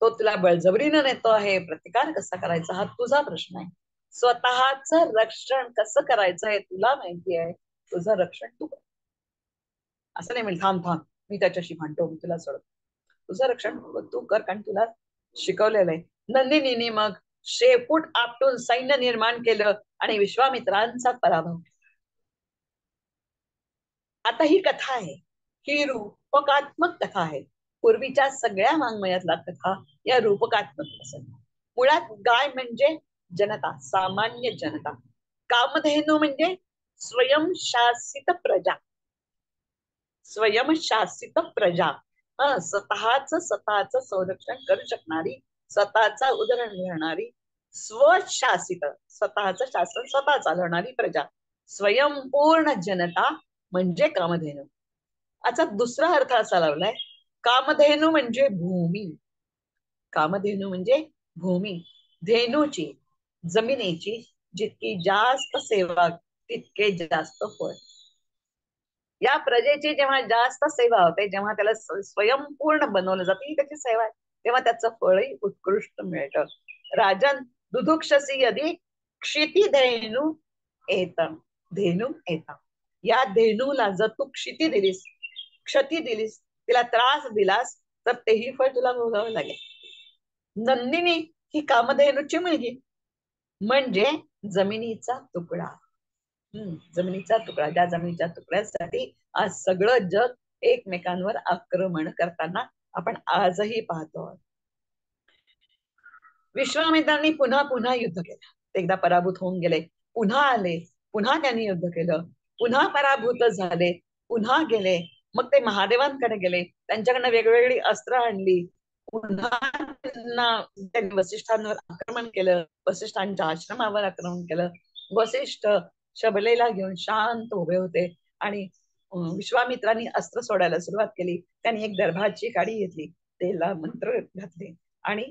तो तुला बळजबरीनं नेतो आहे, प्रतिकार कसा करायचा हा तुझा प्रश्न आहे. स्वतःच रक्षण कसं करायचं हे तुला माहिती आहे, तुझं रक्षण तू कर. असं नाही म्हणजे थांब थांब मी त्याच्याशी म्हणतो, मी तुला सोडतो. तुझं रक्षण तू कर, कारण तुला शिकवलेलं आहे. नंदिनीने मग शेपूट आपटून सैन्य निर्माण केलं आणि विश्वामित्रांचा पराभव. आता ही कथा आहे, ही रूपकात्मक कथा आहे. पूर्वीच्या सगळ्या वाङ्मयातला कथा या रूपकात्मक असत. मुळात गाय म्हणजे जनता, सामान्य जनता. कामधेनू म्हणजे स्वयंशासित प्रजा, स्वयंशासित प्रजा. स्वतःच संरक्षण करू शकणारी, स्वतःचा उदरण घेणारी, स्वशासित, स्वतःच शासन स्वतः चालवणारी प्रजा, स्वयंपूर्ण जनता म्हणजे कामधेनू. आता दुसरा अर्थ असा लावलाय, कामधेनू म्हणजे भूमी. कामधेनू म्हणजे भूमी, धेनूची, जमिनीची जितकी जास्त सेवा तितके जास्त फळ. या प्रजेची जेव्हा जास्त सेवा होते, जेव्हा त्याला स्वयंपूर्ण बनवलं जाते, ही त्याची सेवा आहे, तेव्हा त्याचं फळही उत्कृष्ट मिळतं. राजन दुधुक्षसी यदी क्षिती धेनू येत, धेनू येत. या धेनूला जर तू क्षिती दिलीस, क्षती दिलीस, तिला त्रास दिलास, तर तेही फळ तुला भोगावं लागेल. नंदिनी ही कामधेनूची मुलगी म्हणजे जमिनीचा तुकडा. जमिनीचा तुकडा, त्या जमिनीच्या तुकड्यासाठी आज सगळं जग एकमेकांवर आक्रमण करताना आपण आजही पाहतो. विश्वामित्रांनी पुन्हा पुन्हा युद्ध केलं, एकदा पराभूत होऊन गेले, पुन्हा आले, पुन्हा त्यांनी युद्ध केलं, पुन्हा पराभूत झाले, पुन्हा गेले. मग ते महादेवांकडे गेले, त्यांच्याकडनं वेगवेगळी अस्त्र आणली, पुन्हा त्यांनी वसिष्ठांवर आक्रमण केलं, वसिष्ठांच्या आश्रमावर आक्रमण केलं. वसिष्ठ शबलेला घेऊन शांत उभे होते आणि विश्वामित्रांनी अस्त्र सोडायला सुरुवात केली. त्यांनी एक दर्भाची काडी घेतली, त्याला मंत्र घातले आणि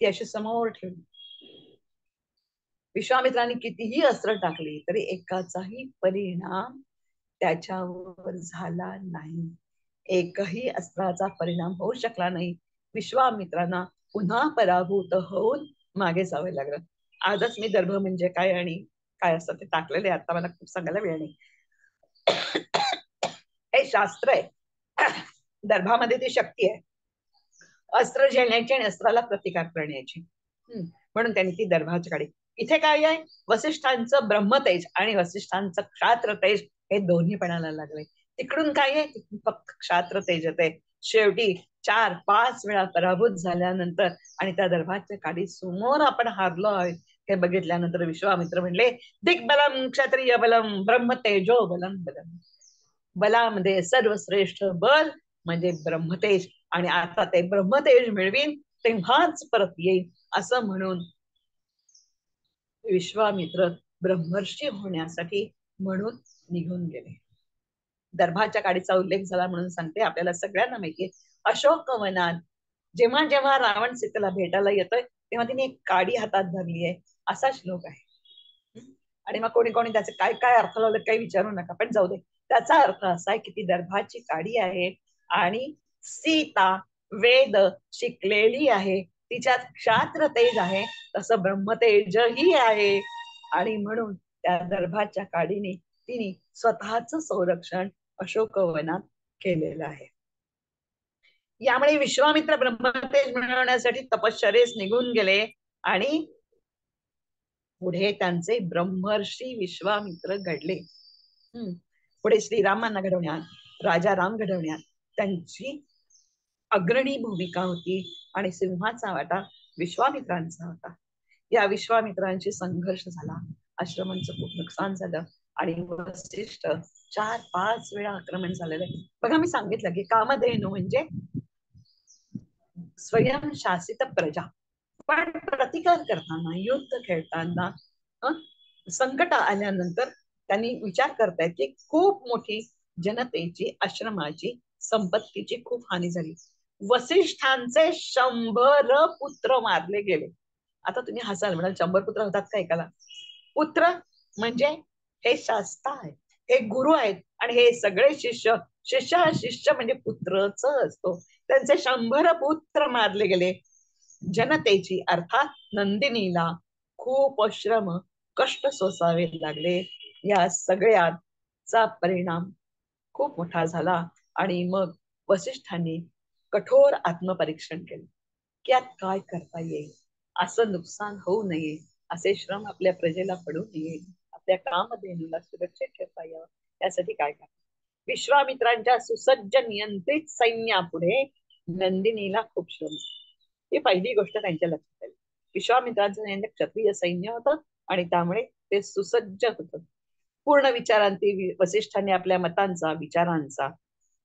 ती अशी समोर ठेवली. विश्वामित्रांनी कितीही अस्त्र टाकली तरी एकाचाही परिणाम त्याच्यावर झाला नाही. एकही अस्त्राचा परिणाम होऊ शकला नाही. विश्वामित्रांना पुन्हा पराभूत होऊन मागे जावे लागलं. आजच मी दर्भ म्हणजे काय आणि काय असतं ते टाकलेले, आता मला खूप सांगायला वेळ नाही. हे शास्त्र आहे. दर्भामध्ये ती शक्ती आहे, अस्त्र झेलण्याची आणि अस्त्राला प्रतिकार करण्याची. म्हणून त्यांनी ती दर्भाची काढी. इथे काय आहे, वसिष्ठांचं ब्रह्मतेज आणि वसिष्ठांचं क्षात्र तेज हे दोन्ही पणाला लागले. तिकडून काय आहे, फक्त क्षात्र तेज येते. शेवटी 4-5 वेळा पराभूत झाल्यानंतर आणि त्या दर्भाच्या काडी समोर आपण हारलो आहे हे बघितल्यानंतर विश्वामित्र म्हणले, दिग्बलम क्षत्रिय बलम ब्रह्मतेजो बलम बलम. बलामध्ये सर्वश्रेष्ठ बल म्हणजे ब्रह्मतेज, आणि आता ते ब्रह्मतेज मिळवीन तेव्हाच परत येईल असं म्हणून विश्वामित्र ब्रह्मर्षी होण्यासाठी म्हणून निघून गेले. दर्भाच्या काडीचा उल्लेख झाला म्हणून सांगते, आपल्याला सगळ्यांना माहितीये अशोकवनात जेव्हा जेव्हा रावण सीतेला भेटायला येतोय तेव्हा तिने एक काडी हातात धरली आहे असा श्लोक आहे. आणि मग कोणी कोणी त्याचे काय काय अर्थ लावले काही विचारू नका, पण जाऊ दे. त्याचा अर्थ असा आहे की ती दर्भाची काडी आहे आणि सीता वेद शिकलेली आहे, तिच्यात क्षात्र तेज आहे, तसं ब्रह्मतेजही आहे, आणि म्हणून त्या दर्भाच्या काडीने तिने स्वतःच संरक्षण अशोकवनात केलेलं आहे. यामुळे विश्वामित्र ब्रह्मतेज मिळवण्यासाठी तपश्चर्येस निघून गेले आणि पुढे त्यांचे ब्रह्मर्षी विश्वामित्र घडले. पुढे श्रीरामांना घडवण्यात, राजा राम घडवण्यात त्यांची अग्रणी भूमिका होती आणि सिंहाचा वाटा विश्वामित्रांचा होता. या विश्वामित्रांशी संघर्ष झाला, आश्रमांचं खूप नुकसान झालं आणि वसिष्ठ 4-5 वेळा आक्रमण झालेलं आहे. बघा, मी सांगितलं की कामधेनू म्हणजे स्वयंशासित प्रजा, पण प्रतिकार करताना, युद्ध खेळताना, संकट आल्यानंतर त्यांनी विचार करतायत की खूप मोठी जनतेची, आश्रमाची, संपत्तीची खूप हानी झाली. वसिष्ठांचे 100 पुत्र मारले गेले. आता तुम्ही हसाल, म्हणाल 100 पुत्र होतात का एकाला? पुत्र म्हणजे हे शास्ता आहे, हे गुरु आहेत, आणि हे सगळे शिष्य. शिष्य म्हणजे पुत्रच असतो. त्यांचे 100 पुत्र मारले गेले. जनतेची अर्थात नंदिनीला खूप श्रम कष्ट सोसावे लागले. या सगळ्याचा परिणाम खूप मोठा झाला आणि मग वसिष्ठांनी कठोर आत्मपरीक्षण केलं की यात काय करता येईल, असं नुकसान होऊ नये, असे श्रम आपल्या प्रजेला पडू नये, आपल्या कामधेनूला सुरक्षित ठेवता यावं, यासाठी काय करा. विश्वामित्रांच्या सुसज्ज नियंत्रित सैन्यापुढे नंदिनीला खूप श्रम. ही पहिली गोष्ट त्यांच्या लक्षात आली. विश्वामित्रांचं सैन्य क्षत्रिय सैन्य होतं आणि त्यामुळे ते सुसज्ज होतं. पूर्ण विचारांती वसिष्ठांनी आपल्या मतांचा, विचारांचा,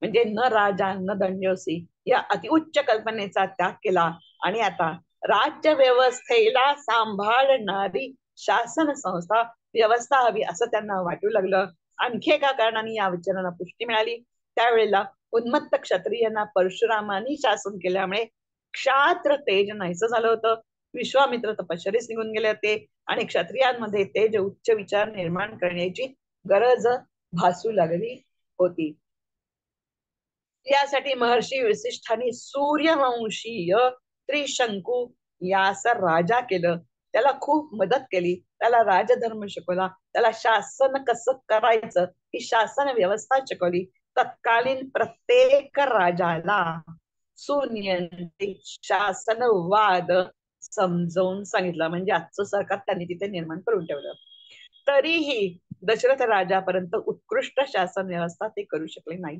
म्हणजे न राजा न दंडोसी या अतिउच्च कल्पनेचा त्याग केला आणि आता राज्य व्यवस्थेला सांभाळणारी शासन संस्था व्यवस्था हवी असं त्यांना वाटू लागलं. आणखी एका कारणाने या विचारांना पुष्टी मिळाली. त्यावेळेला उन्मत्त क्षत्रियांना परशुरामांनी शासन केल्यामुळे क्षात्र तेज नाहीसं झालं होतं. विश्वामित्र तपश्चर्येस निघून गेले होते आणि क्षत्रियांमध्ये तेज उच्च विचार निर्माण करण्याची गरज भासू लागली होती. यासाठी महर्षी वसिष्ठांनी सूर्यवंशीय त्रिशंकू यास राजा केलं, त्याला खूप मदत केली, त्याला राजधर्म शिकवला, त्याला शासन कसं करायचं ही शासन व्यवस्था शिकवली. तत्कालीन प्रत्येक राजाला सुनियंत्रित शासनवाद समजावून सांगितलं, म्हणजे आजचं सरकार त्यांनी तिथे निर्माण करून ठेवलं. तरीही दशरथ राजापर्यंत उत्कृष्ट शासन व्यवस्था ते करू शकले नाही,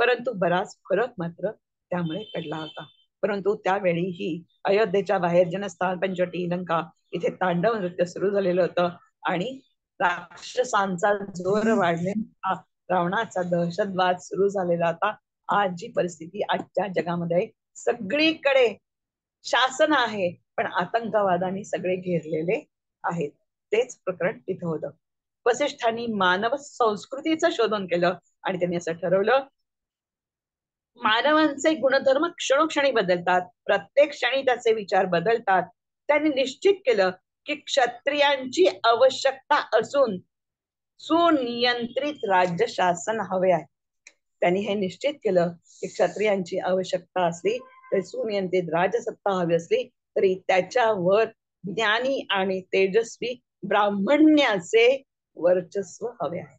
परंतु बराच फरक मात्र त्यामुळे पडला होता. परंतु त्यावेळीही अयोध्येच्या बाहेर जनस्थान, पंचवटी, लंका इथे तांडव नृत्य सुरू झालेलं होतं आणि राक्षसांचा जोर वाढलेला, रावणाचा दहशतवाद सुरू झालेला होता. आज जी परिस्थिती आजच्या जगामध्ये सगळीकडे शासन आहे पण आतंकवादाने सगळे घेरलेले आहेत, तेच प्रकरण तिथं होतं. वसिष्ठांनी मानव संस्कृतीचं शोधन केलं आणि त्यांनी असं ठरवलं, मानवांचे गुणधर्म क्षणोक्षणी बदलतात, प्रत्येक क्षणी त्याचे विचार बदलतात. त्यांनी निश्चित केलं की क्षत्रियांची आवश्यकता असून सुनियंत्रित राज्य शासन हवे आहे. त्यांनी हे निश्चित केलं की क्षत्रियांची आवश्यकता असली तरी सुनियंत्रित राजसत्ता हवी असली तरी त्याच्यावर ज्ञानी आणि तेजस्वी ब्राह्मण्याचे वर्चस्व हवे आहे.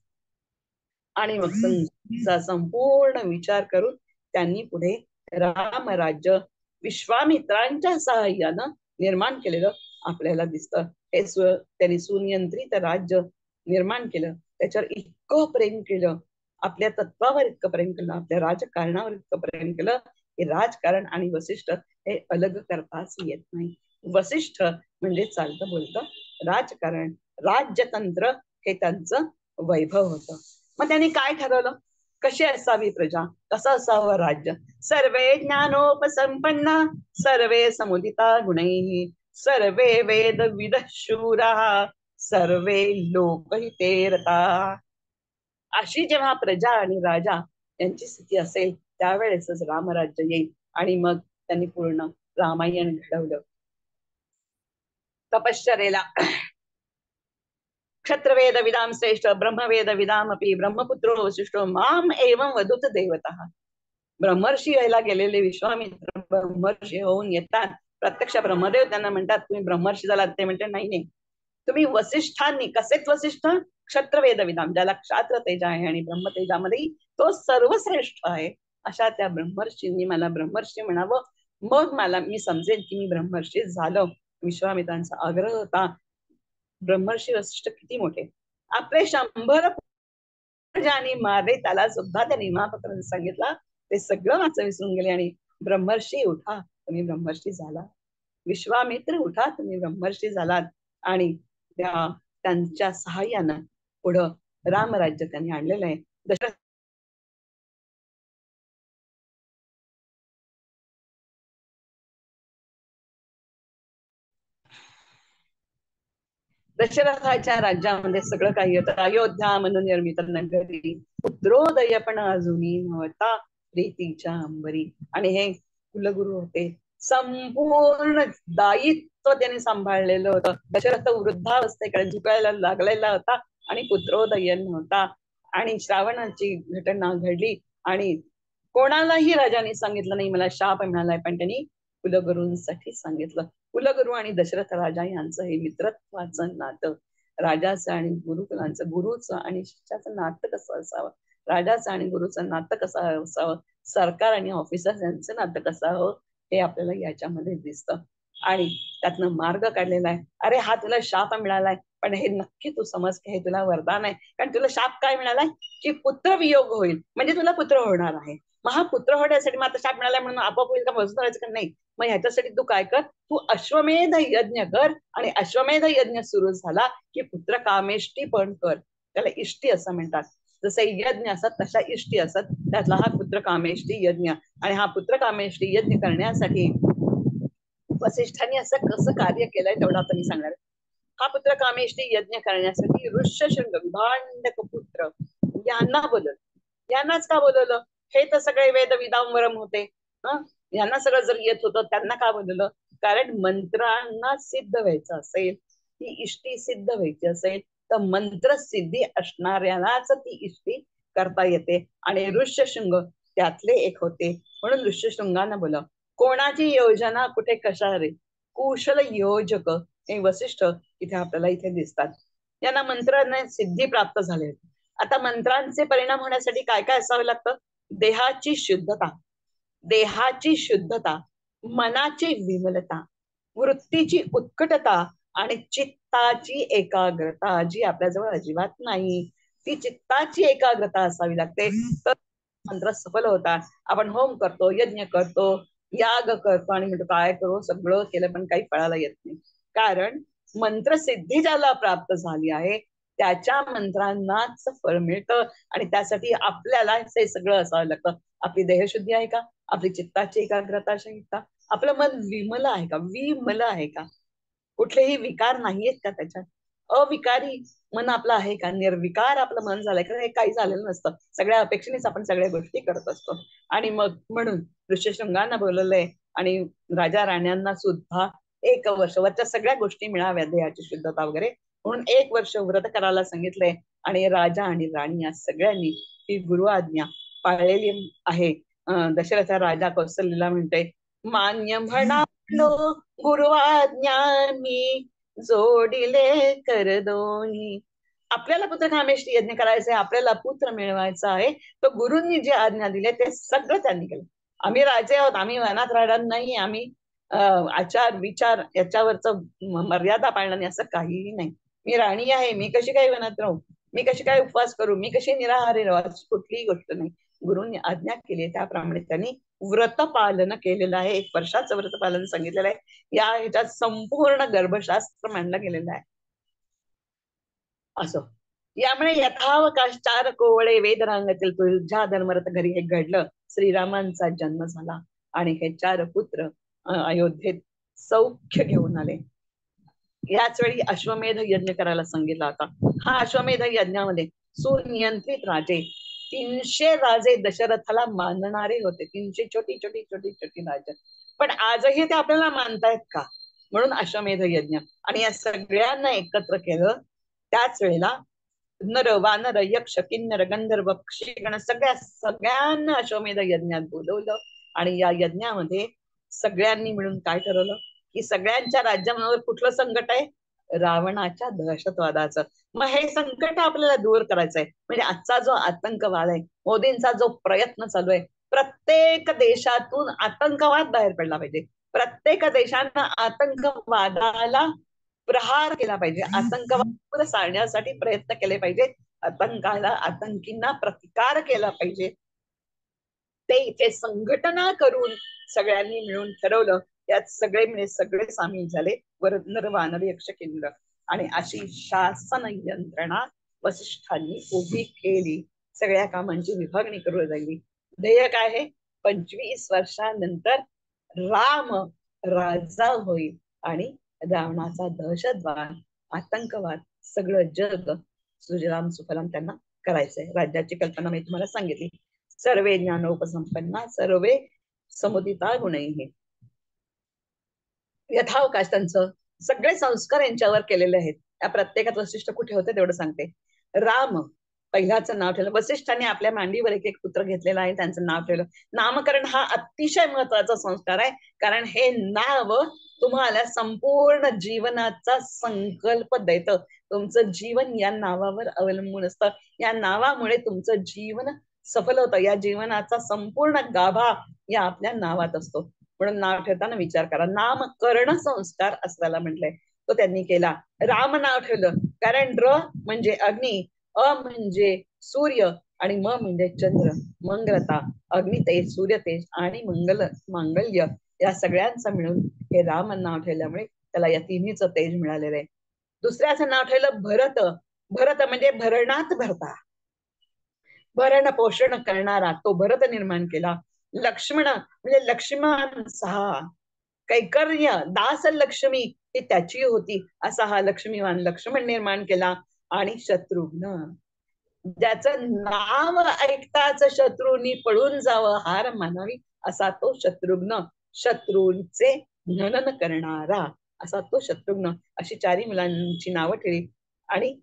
आणि मग संजीवनीचा संपूर्ण विचार करून त्यांनी पुढे रामराज्य विश्वामित्रांच्या सहाय्यानं निर्माण केलेलं आपल्याला दिसतं. हे त्यांनी सुनियंत्रित राज्य निर्माण केलं, त्याच्यावर इतकं प्रेम केलं, आपल्या तत्वावर इतकं प्रेम केलं, आपल्या राजकारणावर इतकं प्रेम केलं की राजकारण आणि वसिष्ठ हे अलग करताच येत नाही. वसिष्ठ म्हणजे चालतं बोलतं राजकारण, राज्यतंत्र हे त्यांचं वैभव होतं. मग त्यांनी काय ठरवलं, कशी असावी प्रजा, कसं असावं राज्य. सर्वे ज्ञानोपसंपन्ना सर्वे समुदिता गुणैः सर्वे वेद विदः शूराः सर्वे लोकहिते रताः. अशी जेव्हा प्रजा आणि राजा यांची स्थिती असेल त्यावेळेसच रामराज्य येईल. आणि मग त्यांनी पूर्ण रामायण घडवलं. तपश्चरेला क्षत्रवेद विदाम श्रेष्ठ ब्रह्मवेद विदाम अपि ब्रह्मपुत्रो वसिष्ठो माम एवं वदुत देवतः. ब्रह्मर्षी व्हायला गेलेले विश्वामित्र ब्रह्मर्षी होऊन येतात. प्रत्यक्ष ब्रह्मदेव त्यांना म्हणतात तुम्ही ब्रह्मर्षी झालात. ते म्हणते नाही नाही, तुम्ही वसिष्ठांनी. कसेच वसिष्ठ? क्षत्रवेद विदाम, ज्याला क्षात्र तेज आहे आणि ब्रह्मतेजामध्ये तो सर्वश्रेष्ठ आहे, अशा त्या ब्रह्मर्षींनी मला ब्रह्मर्षी म्हणावं, मग मला मी समजेल की मी ब्रह्मर्षी झालो. विश्वामित्रांचा आग्रह होता. ब्रह्मर्षी वसिष्ठ किती मोठे, आपले 100 ज्यांनी मारले त्याला सुद्धा त्यांनी महापत्र सांगितला. ते सगळं वाच विसरून गेले आणि ब्रह्मर्षी उठा, तुम्ही ब्रह्मर्षी झाला. विश्वामित्र उठा, तुम्ही ब्रह्मर्षी झालात. आणि त्यांच्या सहाय्यानं पुढं रामराज्य त्यांनी आणलेलं आहे. दशरथाच्या राज्यामध्ये सगळं काही होतं. अयोध्या म्हणून निर्मित नगरी, पुत्रोदय पण अजूनही नव्हता प्रीतीच्या अंबरी. आणि हे कुलगुरू होते, संपूर्ण दायित्व त्यांनी सांभाळलेलं होतं. दशरथ वृद्धावस्थेकडे झुकायला लागलेला होता आणि पुत्रोदय नव्हता. आणि श्रावणाची घटना घडली आणि कोणालाही राजाने सांगितलं नाही मला शाप मिळालाय, पण त्यांनी कुलगुरूंसाठी सांगितलं. कुलगुरू आणि दशरथ राजा यांचं हे मित्रत्वाचं नातं, राजाचं आणि गुरुकुलांचं, गुरुचं आणि शिष्याचं नातं कसं असावं, राजाचं आणि गुरुचं नातं कसं असावं, सरकार आणि ऑफिसर यांचं नातं कसं हवं, हे आपल्याला याच्यामध्ये दिसतं. आणि त्यातनं मार्ग काढलेला आहे. अरे हा तुला शाप मिळालाय, पण हे नक्की तू समज की हे तुला वरदान आहे. कारण तुला शाप काय मिळालाय की पुत्र वियोग होईल, म्हणजे तुला पुत्र होणार आहे. मग हा पुत्र होण्यासाठी मग आता शाप मिळालाय म्हणून आपोआप होईल का, मजूर करायचं का? नाही. मग ह्याच्यासाठी तू काय कर, तू अश्वमेध यज्ञ कर. आणि अश्वमेध यज्ञ सुरू झाला की पुत्र कामेष्टी पण कर. त्याला इष्टी असं म्हणतात. जसे यज्ञ असतात तशा इष्टी असतात, त्यातला हा पुत्र कामेष्टी यज्ञ. आणि हा पुत्र कामेष्टी यज्ञ करण्यासाठी वसिष्ठांनी असं कसं कार्य केलंय तेवढा आता मी सांगणार. हा पुत्र कामेष्टी यज्ञ करण्यासाठी ऋष्यशृंग विभांडक पुत्र यांना बोलवलं. यांनाच का बोलवलं? हे तर सगळे वेद विदांवरम होते. यांना सगळं जर येत होतं, त्यांना का बोलवलं? कारण मंत्रांना सिद्ध व्हायचं असेल, ती इष्टी सिद्ध व्हायची असेल तर मंत्र सिद्धी असणाऱ्यालाच ती इष्टी करता येते. आणि ऋष्यशृंग त्यातले एक होते, म्हणून ऋष्यशृंगांना बोलाव. कोणाची योजना कुठे कशा रे, कुशल योजक हे वसिष्ठ इथे आपल्याला इथे दिसतात. यांना मंत्राने सिद्धी प्राप्त झाले. आता मंत्रांचे परिणाम होण्यासाठी काय काय असावं लागतं? देहाची शुद्धता, देहाची शुद्धता, मनाची विमलता, वृत्तीची उत्कटता आणि चित्ताची एकाग्रता, जी आपल्याजवळ अजिबात नाही. ती चित्ताची एकाग्रता असावी लागते, तर मंत्र सफल होतात. आपण होम करतो, यज्ञ करतो, याग करतो आणि म्हणतो काय करू, सगळं केलं पण काही फळाला येत नाही. कारण मंत्रसिद्धी ज्याला प्राप्त झाली आहे त्याच्या मंत्रांनाच फळ मिळतं. आणि त्यासाठी आपल्याला हे सगळं असावं लागतं. आपली देहशुद्धी आहे का, आपली चित्ताची एकाग्रता आहे का, आपलं मन विमल आहे का, विमल आहे का, कुठलेही विकार नाहीयेत का त्याच्यात, अविकारी मन आपलं आहे का, निर्विकार आपलं मन झालंय का, हे काही झालेलं नसतं. सगळ्या अपेक्षेनेच आपण सगळ्या गोष्टी करत असतो. आणि मग म्हणून ऋष्यशृंगांना बोलवलंय आणि राजा राण्यांना सुद्धा 1 वर्ष वरच्या सगळ्या गोष्टी मिळाव्या, देहाची शुद्धता वगैरे, म्हणून 1 वर्ष व्रत करायला सांगितलंय. आणि राजा आणि राणी या सगळ्यांनी ही गुरु आज्ञा पाळलेली आहे. दशरथ राजा कौशल्यला म्हणते, मान्य म्हणालो गुरु आज्ञा मी जोडिले कर दोन्ही, आपल्याला पुत्रकामेष्टी यज्ञ करायचा आहे, आपल्याला पुत्र मिळवायचा आहे, तर गुरूंनी जे आज्ञा दिले ते सगळं त्यांनी केलं. आम्ही राजे आहोत, आम्ही वनात राहणार नाही, आम्ही आचार विचार याच्यावरच मर्यादा पाळणार नाही असं काहीही नाही. मी राणी आहे, मी कशी काय वनात राहू, मी कशी काय उपवास करू, मी कशी निराहारी राहू, अशी कुठलीही गोष्ट नाही. गुरूंनी आज्ञा केली त्याप्रमाणे त्यांनी व्रत पालन केलेलं आहे. 1 वर्षाचं व्रत पालन सांगितलेलं आहे. या ह्याच्यात संपूर्ण गर्भशास्त्र मांडलं गेलेलं आहे. असं यामुळे यथावकाश 4 कोवळे वेदरांगातील तुझ्या धर्मरथ घरी हे घडलं. श्रीरामांचा जन्म झाला आणि हे 4 पुत्र अयोध्येत सौख्य घेऊन आले. याच वेळी अश्वमेध यज्ञ करायला सांगितला होता. हा अश्वमेध यज्ञामध्ये सुनियंत्रित राजे 300 राजे दशरथाला मानणारे होते. 300 छोटी छोटी छोटी छोटी राजे. पण आजही ते आपल्याला मानतायत का, म्हणून अश्वमेध यज्ञ. आणि या सगळ्यांना एकत्र केलं. त्याच वेळेला नर वानर यक्ष किन्नर गंधर्व पक्षीगण सगळ्यांना अश्वमेध यज्ञात बोलवलं. आणि या यज्ञामध्ये सगळ्यांनी मिळून काय ठरवलं की सगळ्यांच्या राज्यावर कुठलं संकट आहे, रावणाच्या दहशतवादाचं. मग हे संकट आपल्याला दूर करायचंय. म्हणजे आजचा जो आतंकवाद आहे, मोदींचा जो प्रयत्न चालू आहे, प्रत्येक देशातून आतंकवाद बाहेर पडला पाहिजे. प्रत्येक देशांना आतंकवादाला प्रहार केला पाहिजे, आतंकवाद साळण्यासाठी प्रयत्न केले पाहिजे, आतंकींना प्रतिकार केला पाहिजे. ते इथे संघटना करून सगळ्यांनी मिळून ठरवलं. यात सगळे म्हणजे सगळे सामील झाले. नर वानर यक्ष किन्नर. आणि अशी शासन यंत्रणा वसिष्ठांनी उभी केली. सगळ्या कामांची विभागणी करून राहिली. ध्येय काय आहे, 25 वर्षानंतर राम राजा होईल आणि रावणाचा दहशतवाद आतंकवाद सगळं जग सुजलाम सुफलाम त्यांना करायचंय. राज्याची कल्पना मी तुम्हाला सांगितली. सर्वे ज्ञानोपसंपन्ना सर्वे समुदिता गुणैः. यथावकाश त्यांचं सगळे संस्कार यांच्यावर केलेले आहेत. त्या प्रत्येकात वसिष्ठ कुठे होते तेवढं सांगते. राम पहिल्याचं नाव ठेवलं. वसिष्ठांनी आपल्या मांडीवर एक पुत्र घेतलेला आहे, त्यांचं नाव ठेवलं. नामकरण हा अतिशय महत्वाचा संस्कार आहे, कारण हे नाव तुम्हाला संपूर्ण जीवनाचा संकल्प देतं. तुमचं जीवन या नावावर अवलंबून असतं. या नावामुळे तुमचं जीवन सफल होतं. या जीवनाचा संपूर्ण गाभा या आपल्या नावात असतो. म्हणून नाव ठेवताना विचार करा. नामकरण संस्कार असल्याला म्हटलंय, तो त्यांनी केला. राम नाव ठेवलं कारण र म्हणजे अग्नी, अ म्हणजे सूर्य आणि म म्हणजे चंद्र. मंगलता, अग्नी तेज, सूर्य तेज आणि मांगल्य या सगळ्यांचं मिळून हे राम नाव ठेवल्यामुळे त्याला या तिन्हीचं तेज मिळालेलं आहे. दुसऱ्याचं नाव ठेवलं भरत. भरत म्हणजे भरणात भरता, भरण पोषण करणारा तो भरत निर्माण केला. लक्ष्मण म्हणजे लक्ष्मण सहा, कैकर्य दास लक्ष्मी ही त्याची होती, असा हा लक्ष्मीवान लक्ष्मण निर्माण केला. आणि शत्रुघ्न, ज्याचं नाव ऐकताच शत्रूंनी पळून जावं हार मानावी असा तो शत्रुघ्न, शत्रूंचे हनन करणारा असा तो शत्रुघ्न. अशी 4 मुलांची नावं ठेवली. आणि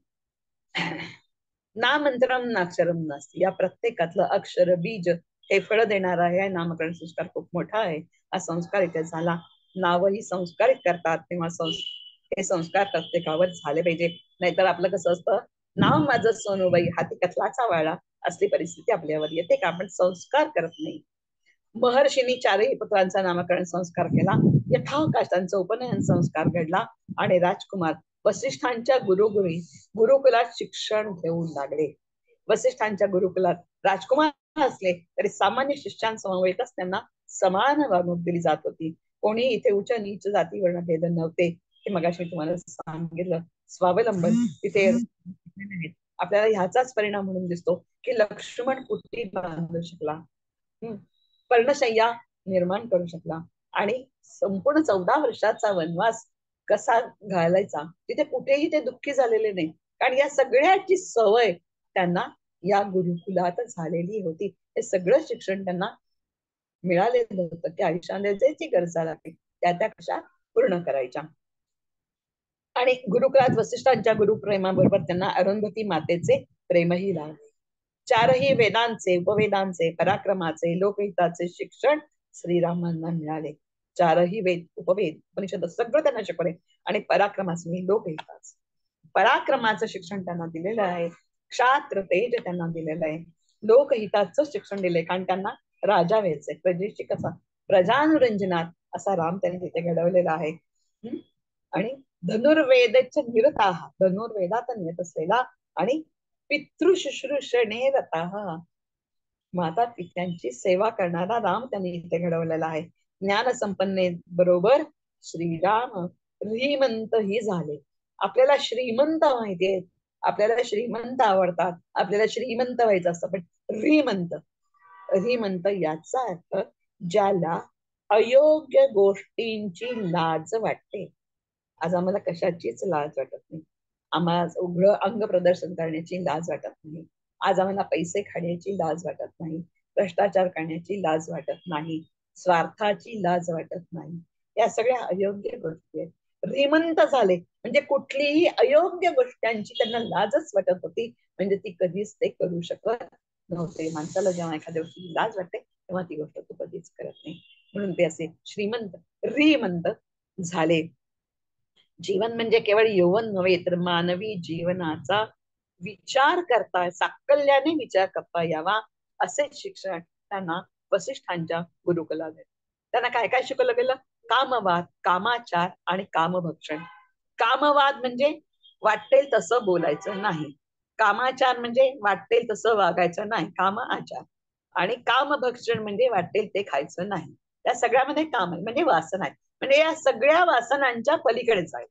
ना मंत्रम नाक्षरम नास्ति, या प्रत्येकातलं अक्षर बीज हे फळ देणार आहे. नामकरण संस्कार खूप मोठा आहे. हा संस्कार इथे झाला. नावही संस्कारित करतात तेव्हा हे संस्कार प्रत्येकावर झाले पाहिजे. नाहीतर आपलं कसं असतं, नाव माझं सोनूबाई हाती कथलाचा वाळा असली परिस्थिती आपल्यावर येते का आपण संस्कार करत नाही. महर्षींनी 4ही पुत्रांचा नामकरण संस्कार केला. यथावकाश त्यांचा उपनयन संस्कार घडला. आणि राजकुमार वसिष्ठांच्या गुरुकुलात शिक्षण घेऊन लागले. वसिष्ठांच्या गुरुकुलात राजकुमार असले तरी सामान्य शिष्यांसमवेतच त्यांना समान वागणूक दिली जात होती. कोणी इथे उच्च नीच जाती वर्ण भेद नव्हते. हे मगाशी तुम्हाला सांगितलं. स्वावलंबन तिथे आपल्याला ह्याचाच परिणाम म्हणून दिसतो की लक्ष्मण कुठे बांधू शकला, पर्णशय्या निर्माण करू शकला. आणि संपूर्ण 14 वर्षाचा वनवास कसा घालायचा तिथे कुठेही ते दुःखी झालेले नाही, कारण या सगळ्याची सवय त्यांना या गुरुकुलात झालेली होती. हे सगळं शिक्षण त्यांना मिळालेलं होतं. त्या आयुष्यामध्ये जी गरजा लागते त्या कशा पूर्ण करायच्या. आणि गुरुकुलात वसिष्ठांच्या गुरुप्रेमाबरोबर त्यांना अरुंधती मातेचे प्रेमही लागले. 4ही वेदांचे, उपवेदांचे, पराक्रमाचे, लोकहिताचे शिक्षण श्रीरामांना मिळाले. 4ही वेद, उपवेद, उपनिषद सगळं त्यांना शिकवले. आणि पराक्रमाचे, लोकहिताचे पराक्रमाचं शिक्षण त्यांना दिलेलं आहे, क्षात्र तेज त्यांना दिलेलं आहे, लोकहिताचं शिक्षण दिलंय, कारण त्यांना राजा व्हायचंय, प्रजेची कसा प्रजानुरंजनात असा राम त्यांनी तिथे घडवलेला आहे. आणि धनुर्वेदच निरता, धनुर्वेदात नियत असलेला आणि पितृशुश्रूषणे रताः, माता पित्यांची सेवा करणारा राम त्यांनी इथे घडवलेला आहे. ज्ञान संपन्ने बरोबर श्रीराम श्रीमंत ही झाले. आपल्याला श्रीमंत माहितीये, आपल्याला श्रीमंत आवडतात, आपल्याला श्रीमंत व्हायचं असतं, पण श्रीमंत, श्रीमंत याचा अर्थ ज्याला अयोग्य गोष्टींची लाज वाटते. आज आम्हाला कशाचीच लाज वाटत नाही, आम्हाला उघड अंग प्रदर्शन करण्याची लाज वाटत नाही, आज आम्हाला पैसे खाण्याची लाज वाटत नाही, भ्रष्टाचार करण्याची लाज वाटत नाही, स्वार्थाची लाज वाटत नाही. या सगळ्या अयोग्य गोष्टी आहेत. श्रीमंत झाले म्हणजे कुठलीही अयोग्य गोष्टींची त्यांना लाजच वाटत होती, म्हणजे ती कधीच ते करू शकत नव्हते. माणसाला जेव्हा एखाद्या गोष्टीची लाज वाटते तेव्हा ती गोष्ट तू कधीच करत नाही, म्हणून ते असे श्रीमंत श्रीमंत झाले. जीवन म्हणजे केवळ यौवन नव्हे, तर मानवी जीवनाचा विचार करता, साकल्याने विचार करता यावा, असे शिक्षण त्यांना वसिष्ठांच्या गुरुकुलात. त्यांना काय काय शिकवलं गेलं? कामवाद, कामाचार आणि कामभक्षण. कामवाद म्हणजे वाटेल तसं बोलायचं नाही, कामाचार म्हणजे वाटेल तसं वागायचं नाही, काम आचार. आणि कामभक्षण म्हणजे वाटेल ते खायचं नाही. या सगळ्यामध्ये काम आहे म्हणजे वासना आहे, म्हणजे या सगळ्या वासनांच्या पलीकडेच आहे.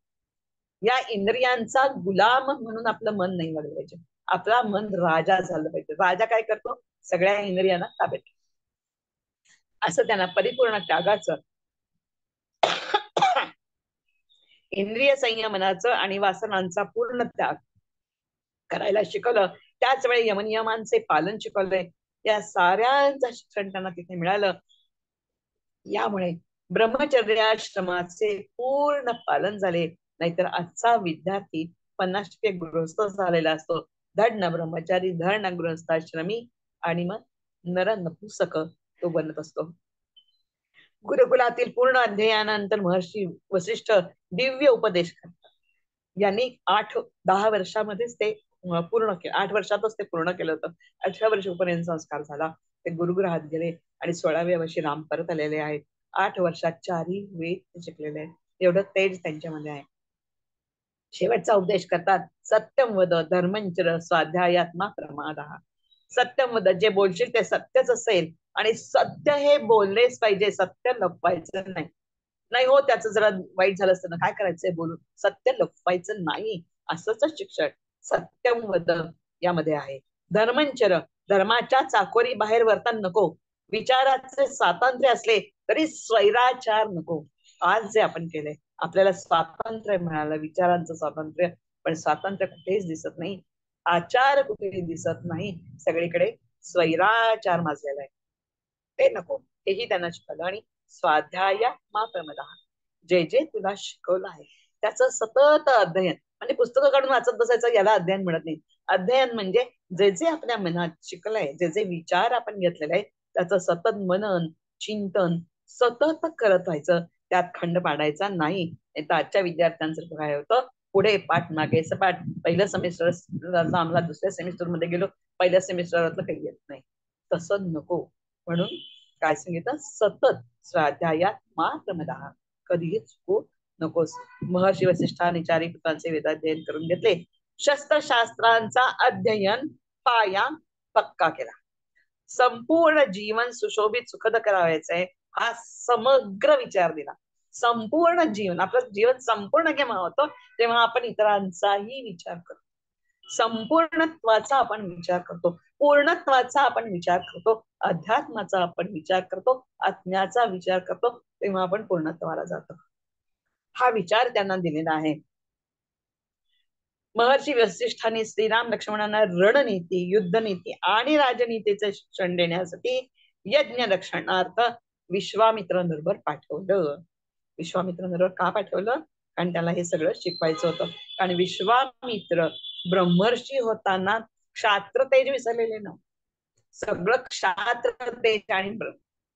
या इंद्रियांचा गुलाम म्हणून आपलं मन नाही व्हायला पाहिजे, आपला मन राजा झालं पाहिजे. राजा काय करतो? सगळ्या इंद्रियांना ताब्यात, असं त्यांना परिपूर्ण त्यागाचं, इंद्रिय संयमनाचं आणि वासनांचा पूर्ण त्याग करायला शिकवलं. त्याच वेळी यमनियमांचे पालन शिकवलंय. या साऱ्यांचं शिक्षण त्यांना तिथे मिळालं. यामुळे ब्रह्मचर्याश्रमाचे पूर्ण पालन झाले. नाहीतर आजचा विद्यार्थी 50% गृहस्थ झालेला असतो, धड न ब्रह्मचारी, धड न गृहस्थाश्रमी, आणि मग नर नपुंसक तो बनत असतो. गुरुकुलातील पूर्ण अध्ययनानंतर महर्षी वसिष्ठ दिव्य उपदेश करतात. यांनी 8-10 वर्षामध्येच ते पूर्ण केलं, 8 वर्षातच ते पूर्ण केलं होतं. 18 वर्षापर्यंत संस्कार झाला, ते गुरुगृहात गेले आणि 16व्या वर्षी राम परत आलेले आहेत. 8 वर्षात 4 वेद शिकलेले आहेत, एवढं तेज त्यांच्यामध्ये आहे. शेवटचा उपदेश करतात, सत्यम वद धर्मंचर स्वाध्यायात्मा प्रमादः. सत्यम वद, जे बोलशील ते सत्यच असेल, आणि सत्य हे बोललेच पाहिजे, सत्य लपवायचं नाही. नाही हो त्याचं जरा वाईट झालं असतं ना, काय करायचंय बोलून, सत्य लपवायचं नाही, असंच शिक्षण सत्यम वद यामध्ये आहे. धर्मंचर, धर्माच्या चाकोरी बाहेर वर्तन नको, विचाराचे स्वातंत्र्य असले तरी स्वैराचार नको. आज जे आपण केलंय, आपल्याला स्वातंत्र्य मिळालं, विचारांचं स्वातंत्र्य, पण स्वातंत्र्य कुठेच दिसत नाही, आचार कुठेही दिसत नाही, सगळीकडे स्वैराचार माजलेला आहे, ते नको, हेही त्यांना शिकवलं. आणि स्वाध्याय मा प्रमदः, जे जे तुला शिकवलं आहे त्याचं सतत अध्ययन, म्हणजे पुस्तकं काढून वाचत बसायचं याला अध्ययन म्हणत नाही. अध्ययन म्हणजे जे जे आपल्या मनात शिकलंय, जे जे विचार आपण घेतलेले आहे त्याचं सतत मनन चिंतन सतत करत राहायचं, त्यात खंड पाडायचा नाही. तर आजच्या विद्यार्थ्यांचं काय होतं, पुढे पाठ मागे सपाट, पहिलं सेमिस्टर आम्हाला दुसऱ्या सेमिस्टर मध्ये गेलो, पहिल्या सेमिस्टरला काही येत नाही, तसं नको. म्हणून काय सांगितलं, सतत स्वाध्यायात मा प्रमदः, कधीही चुकू नकोस. महर्षी वसिष्ठांनी 4 पुत्रांचे वेदाध्ययन करून घेतले, शस्त्रशास्त्रांचा अध्ययन पाया पक्का केला, संपूर्ण जीवन सुशोभित सुखद करावायचंय हा समग्र विचार दिला. संपूर्ण जीवन, आपलं जीवन संपूर्ण केव्हा होतं, तेव्हा आपण इतरांचाही विचार करतो, संपूर्णत्वाचा आपण विचार करतो, पूर्णत्वाचा आपण विचार करतो, अध्यात्माचा आपण विचार करतो, आत्म्याचा विचार करतो, तेव्हा आपण पूर्णत्वाला जातो. हा विचार त्यांना दिलेला आहे. महर्षी वसिष्ठांनी श्रीराम लक्ष्मणांना रणनीती, युद्धनीती आणि राजनीतीचे शिक्षण देण्यासाठी यज्ञ रक्षणार्थ विश्वामित्र बरोबर पाठवलं. विश्वामित्र बरोबर का पाठवलं? कारण त्याला हे सगळं शिकवायचं होतं. कारण विश्वामित्र ब्रह्मर्षी होताना क्षात्र तेज विसरलेले ना, सगळं क्षात्र तेज आणि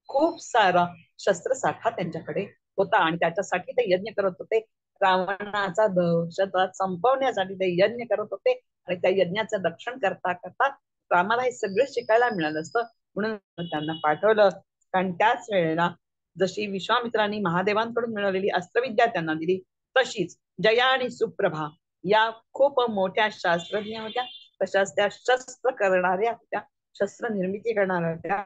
खूप सारा शस्त्रसाठा त्यांच्याकडे होता, आणि त्याच्यासाठी ते यज्ञ करत होते. रावणाचा दहशतवाद संपवण्यासाठी ते यज्ञ करत होते आणि त्या यज्ञाचं रक्षण करता करता रामाला हे सगळं शिकायला मिळालं असतं, म्हणून त्यांना पाठवलं. कारण त्याच वेळेला जशी विश्वामित्रांनी महादेवांकडून मिळवलेली अस्त्रविद्या त्यांना दिली, तशीच जया आणि सुप्रभा या खूप मोठ्या शास्त्रज्ञ होत्या. तशाच त्या शस्त्र करणाऱ्या होत्या, शस्त्र निर्मिती करणाऱ्या होत्या.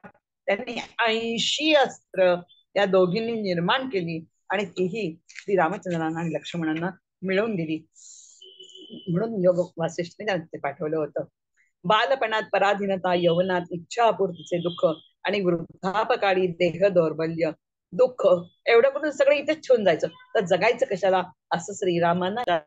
त्यांनी 80 अस्त्र या दोघींनी निर्माण केली आणि तीही श्री रामचंद्रांना आणि लक्ष्मणांना मिळवून दिली. म्हणून योग वासिष्ठने त्यांना ते पाठवलं होतं. बालपणात पराधीनता, यवनात इच्छापूर्तीचे दुःख आणि वृद्धापकाळी देह दौर्बल्य दुःख एवढं करून सगळं इथेच ठेवून जायचं, तर जगायचं कशाला, असं श्रीरामांना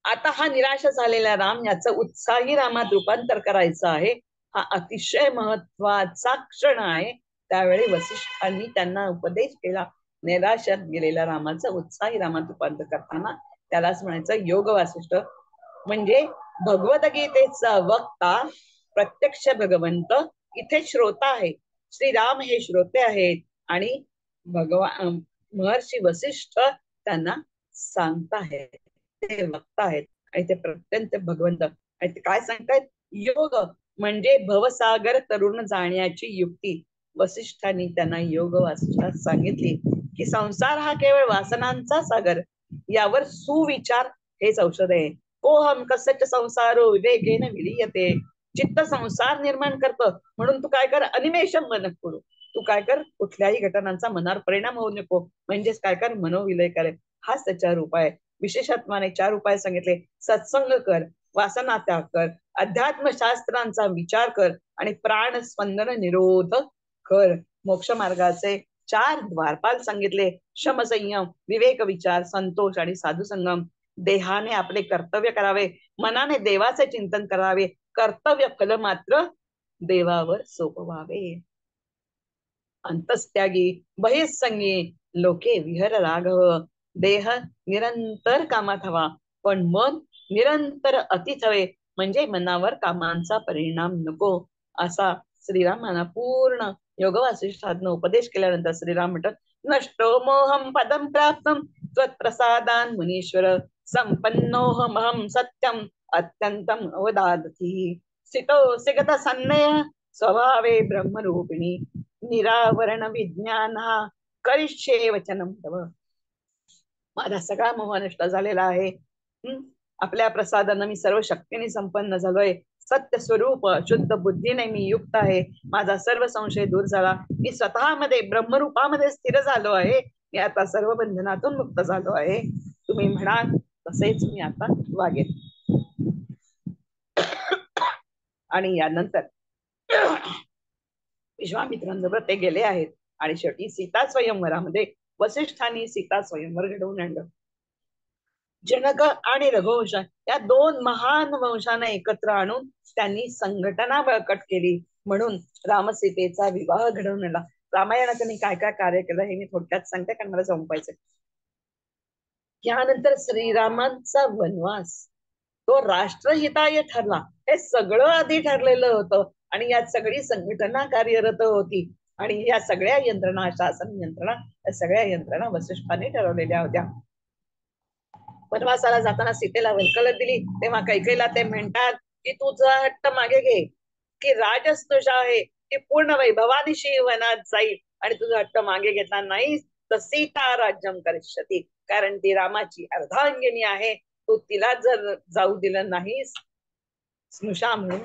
आता हा निराश झालेला राम याचं उत्साही रामात रूपांतर करायचं आहे. हा अतिशय महत्वाचा क्षण आहे. त्यावेळी वसिष्ठांनी त्यांना उपदेश केला. निराशात गेलेल्या रामाचं उत्साही रामात रूपांतर करताना त्यालाच म्हणायचं योग वासिष्ठ. म्हणजे भगवद्गीतेचा वक्ता प्रत्यक्ष भगवंत इथे श्रोता आहे. श्रीराम हे श्रोते आहेत आणि भगवान महर्षी वसिष्ठ त्यांना सांगताहेत, ते वक्ता आहेत आणि ते प्रत्यंत भगवंत. आणि ते काय सांगतायत, योग म्हणजे भवसागर तरुण जाण्याची युक्ती. वसिष्ठांनी त्यांना योग वासिष्ठात सांगितली की संसार हा केवळ वासनांचा सागर, यावर सुविचार हेच औषध आहे. कोहम कस्यच संसारो विवेकेन विलीयते. चित्त संसार निर्माण करतं, म्हणून तू काय कर, अनिमेषम मन करू. तू काय कर, कुठल्याही घटनांचा मनावर परिणाम होऊ नको, म्हणजेच काय कर, मनोविलय करे. हाच त्याच्यावर उपाय. विशेषत्वाने 4 उपाय सांगितले. सत्संग कर, वासना त्याग कर, अध्यात्मशास्त्रांचा विचार कर आणि प्राण स्पंदन निरोध कर. मोक्ष मार्गाचे 4 द्वारपाल सांगितले. शम संयम, विवेक विचार, संतोष आणि साधू संगम. देहाने आपले कर्तव्य करावे, मनाने देवाचे चिंतन करावे, कर्तव्य फल मात्र देवावर सोपवावे. अंतस्त्यागी बहिसंगी लोके विहर राघव. देह निरंतर कामात हवा, पण मन निरंतर अतिच हवे, म्हणजे मनावर कामांचा परिणाम नको. असा श्रीरामांना पूर्ण योग वासिष्ठांना उपदेश केल्यानंतर श्रीराम म्हणतात, नष्टो मोहम पदम प्राप्तम त्वत्प्रसादान मुनीश्वर, संपन्नोहमहम सत्यम अत्यंतम अवदादती. सितो सिगत सन्नय स्वभावे ब्रह्मरूपिणी, निरावरण विज्ञान करिष्ये वचनम तव. माझा सगळा मोह नष्ट झालेला आहे. आपल्या प्रसादानं मी सर्व शक्तीने संपन्न झालोय. सत्य स्वरूप शुद्ध बुद्धीने मी युक्त आहे. माझा सर्व संशय दूर झाला. मी स्वतःमध्ये ब्रह्मरूपामध्ये स्थिर झालो आहे. मी आता सर्व बंधनातून मुक्त झालो आहे. तुम्ही म्हणाल तसेच मी आता वागेन. आणि यानंतर विश्वामित्रांजवळ ते गेले आहेत आणि शेवटी सीता स्वयंवरामध्ये वसिष्ठांनी सीता स्वयंवर घडवून आणलं. जनक आणि रघुवंश या 2 महान वंशांना एकत्र आणून त्यांनी संघटना बळकट केली, म्हणून रामसीतेचा विवाह घडवून आणला. रामायणात त्यांनी काय काय कार्य केलं हे मी थोडक्यात सांगते, कारण मला संपायचंय. यानंतर श्रीरामांचा वनवास तो राष्ट्रहिताय ठरला. हे सगळं आधी ठरलेलं होतं आणि यात सगळी संघटना कार्यरत होती आणि या सगळ्या यंत्रणा, शासन यंत्रणा, या सगळ्या यंत्रणा वसिष्ठांनी ठरवलेल्या होत्या. वनवासाला जाताना सीतेला वल्कलत दिली, तेव्हा कैकेयीला ते म्हणतात की तुझा हट्ट मागे घे, की राजस तुझा आहे ती पूर्ण वैभवानिशी वनात जाईल आणि तुझा हट्ट मागे घेतला नाहीस तर सीता राज्यम करिष्यती, कारण ती रामाची अर्धांगिनी आहे. तू तिला जर जाऊ दिलं नाहीस स्नुषा म्हणून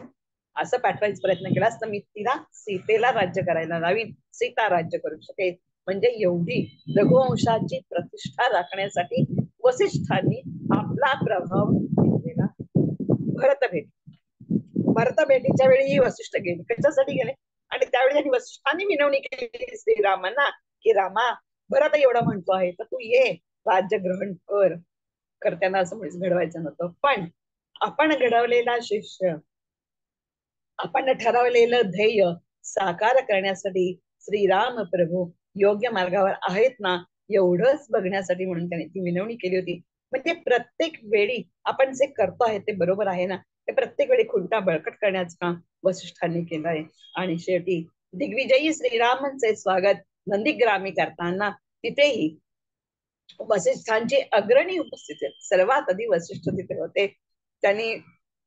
असं पाठवायचा प्रयत्न केलास तर मी तिला सीतेला राज्य करायला लावीन, सीता राज्य करू शकेल. म्हणजे एवढी रघुवंशाची प्रतिष्ठा राखण्यासाठी वसिष्ठांनी आपला प्रभाव घेतलेला. भरत भेटीच्या वेळी वसिष्ठ गेले. कशासाठी गेले, आणि त्यावेळी त्यांनी वसिष्ठांनी विनवणी केली श्रीरामांना की रामा, भरत एवढं म्हणतो आहे तर तू ये, राज्य ग्रहण कर. करत्यांना असं म्हणजे घडवायचं नव्हतं, पण आपण घडवलेला शिष्य, आपण ठरवलेलं ध्येय साकार करण्यासाठी श्रीराम प्रभू योग्य मार्गावर आहेत ना, एवढंच बघण्यासाठी म्हणून त्याने ती विनवणी केली होती. म्हणजे प्रत्येक वेळी आपण जे करतो आहे ते बरोबर आहे ना, ते प्रत्येक वेळी खुंटा बळकट करण्याचं काम वसिष्ठांनी केलं आहे. आणि शेवटी दिग्विजयी श्रीरामांचे स्वागत नंदीग्रामी करताना तिथेही वसिष्ठांचे अग्रणी उपस्थित आहेत. सर्वात आधी वसिष्ठ तिथे होते. त्यांनी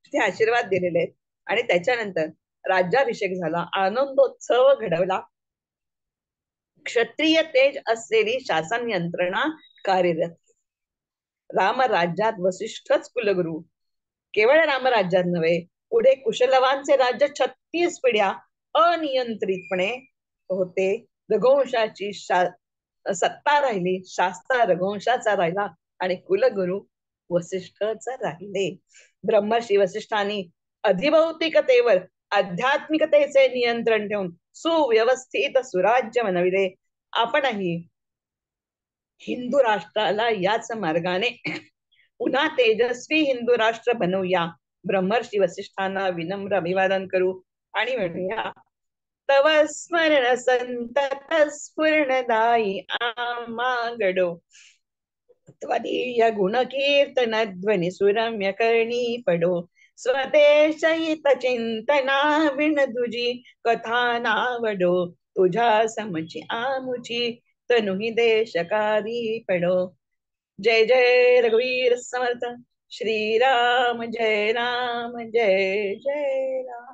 ते आशीर्वाद दिलेले आहेत. आणि त्याच्यानंतर राज्याभिषेक झाला, आनंदोत्सव घडवला. क्षत्रिय तेज असलेली शासन यंत्रणा कार्यरत. रामराज्यात वसिष्ठच कुलगुरू. केवळ रामराज्यात नव्हे, पुढे कुशलवांचे राज्य 36 पिढ्या अनियंत्रितपणे होते. रघुवंशाची सत्ता राहिली, शास्ता रघुवंशाचा राहिला आणि कुलगुरू वसिष्ठचा राहिले. ब्रह्मर्षी वसिष्ठांनी अधिभौतिकतेवर आध्यात्मिकतेचे नियंत्रण ठेवून सुव्यवस्थित सुराज्य बनविले. आपणही हिंदू राष्ट्राला याच मार्गाने पुन्हा तेजस्वी हिंदू राष्ट्र बनवूया. ब्रह्मर्षी वसिष्ठांना विनम्र अभिवादन करू आणि म्हणूया, तव स्मरण संतत स्फुरणदायी आमागडो त्वदीय गुण कीर्तन ध्वनी सुरम्य करणी पडो. स्वदेश हित चिंतना विण तुझी कथा नावडो. तुझ्या समची आमुची तनुही देशकारी पडो. जय जय रघुवीर समर्थ. श्रीराम जय राम जय जय राम.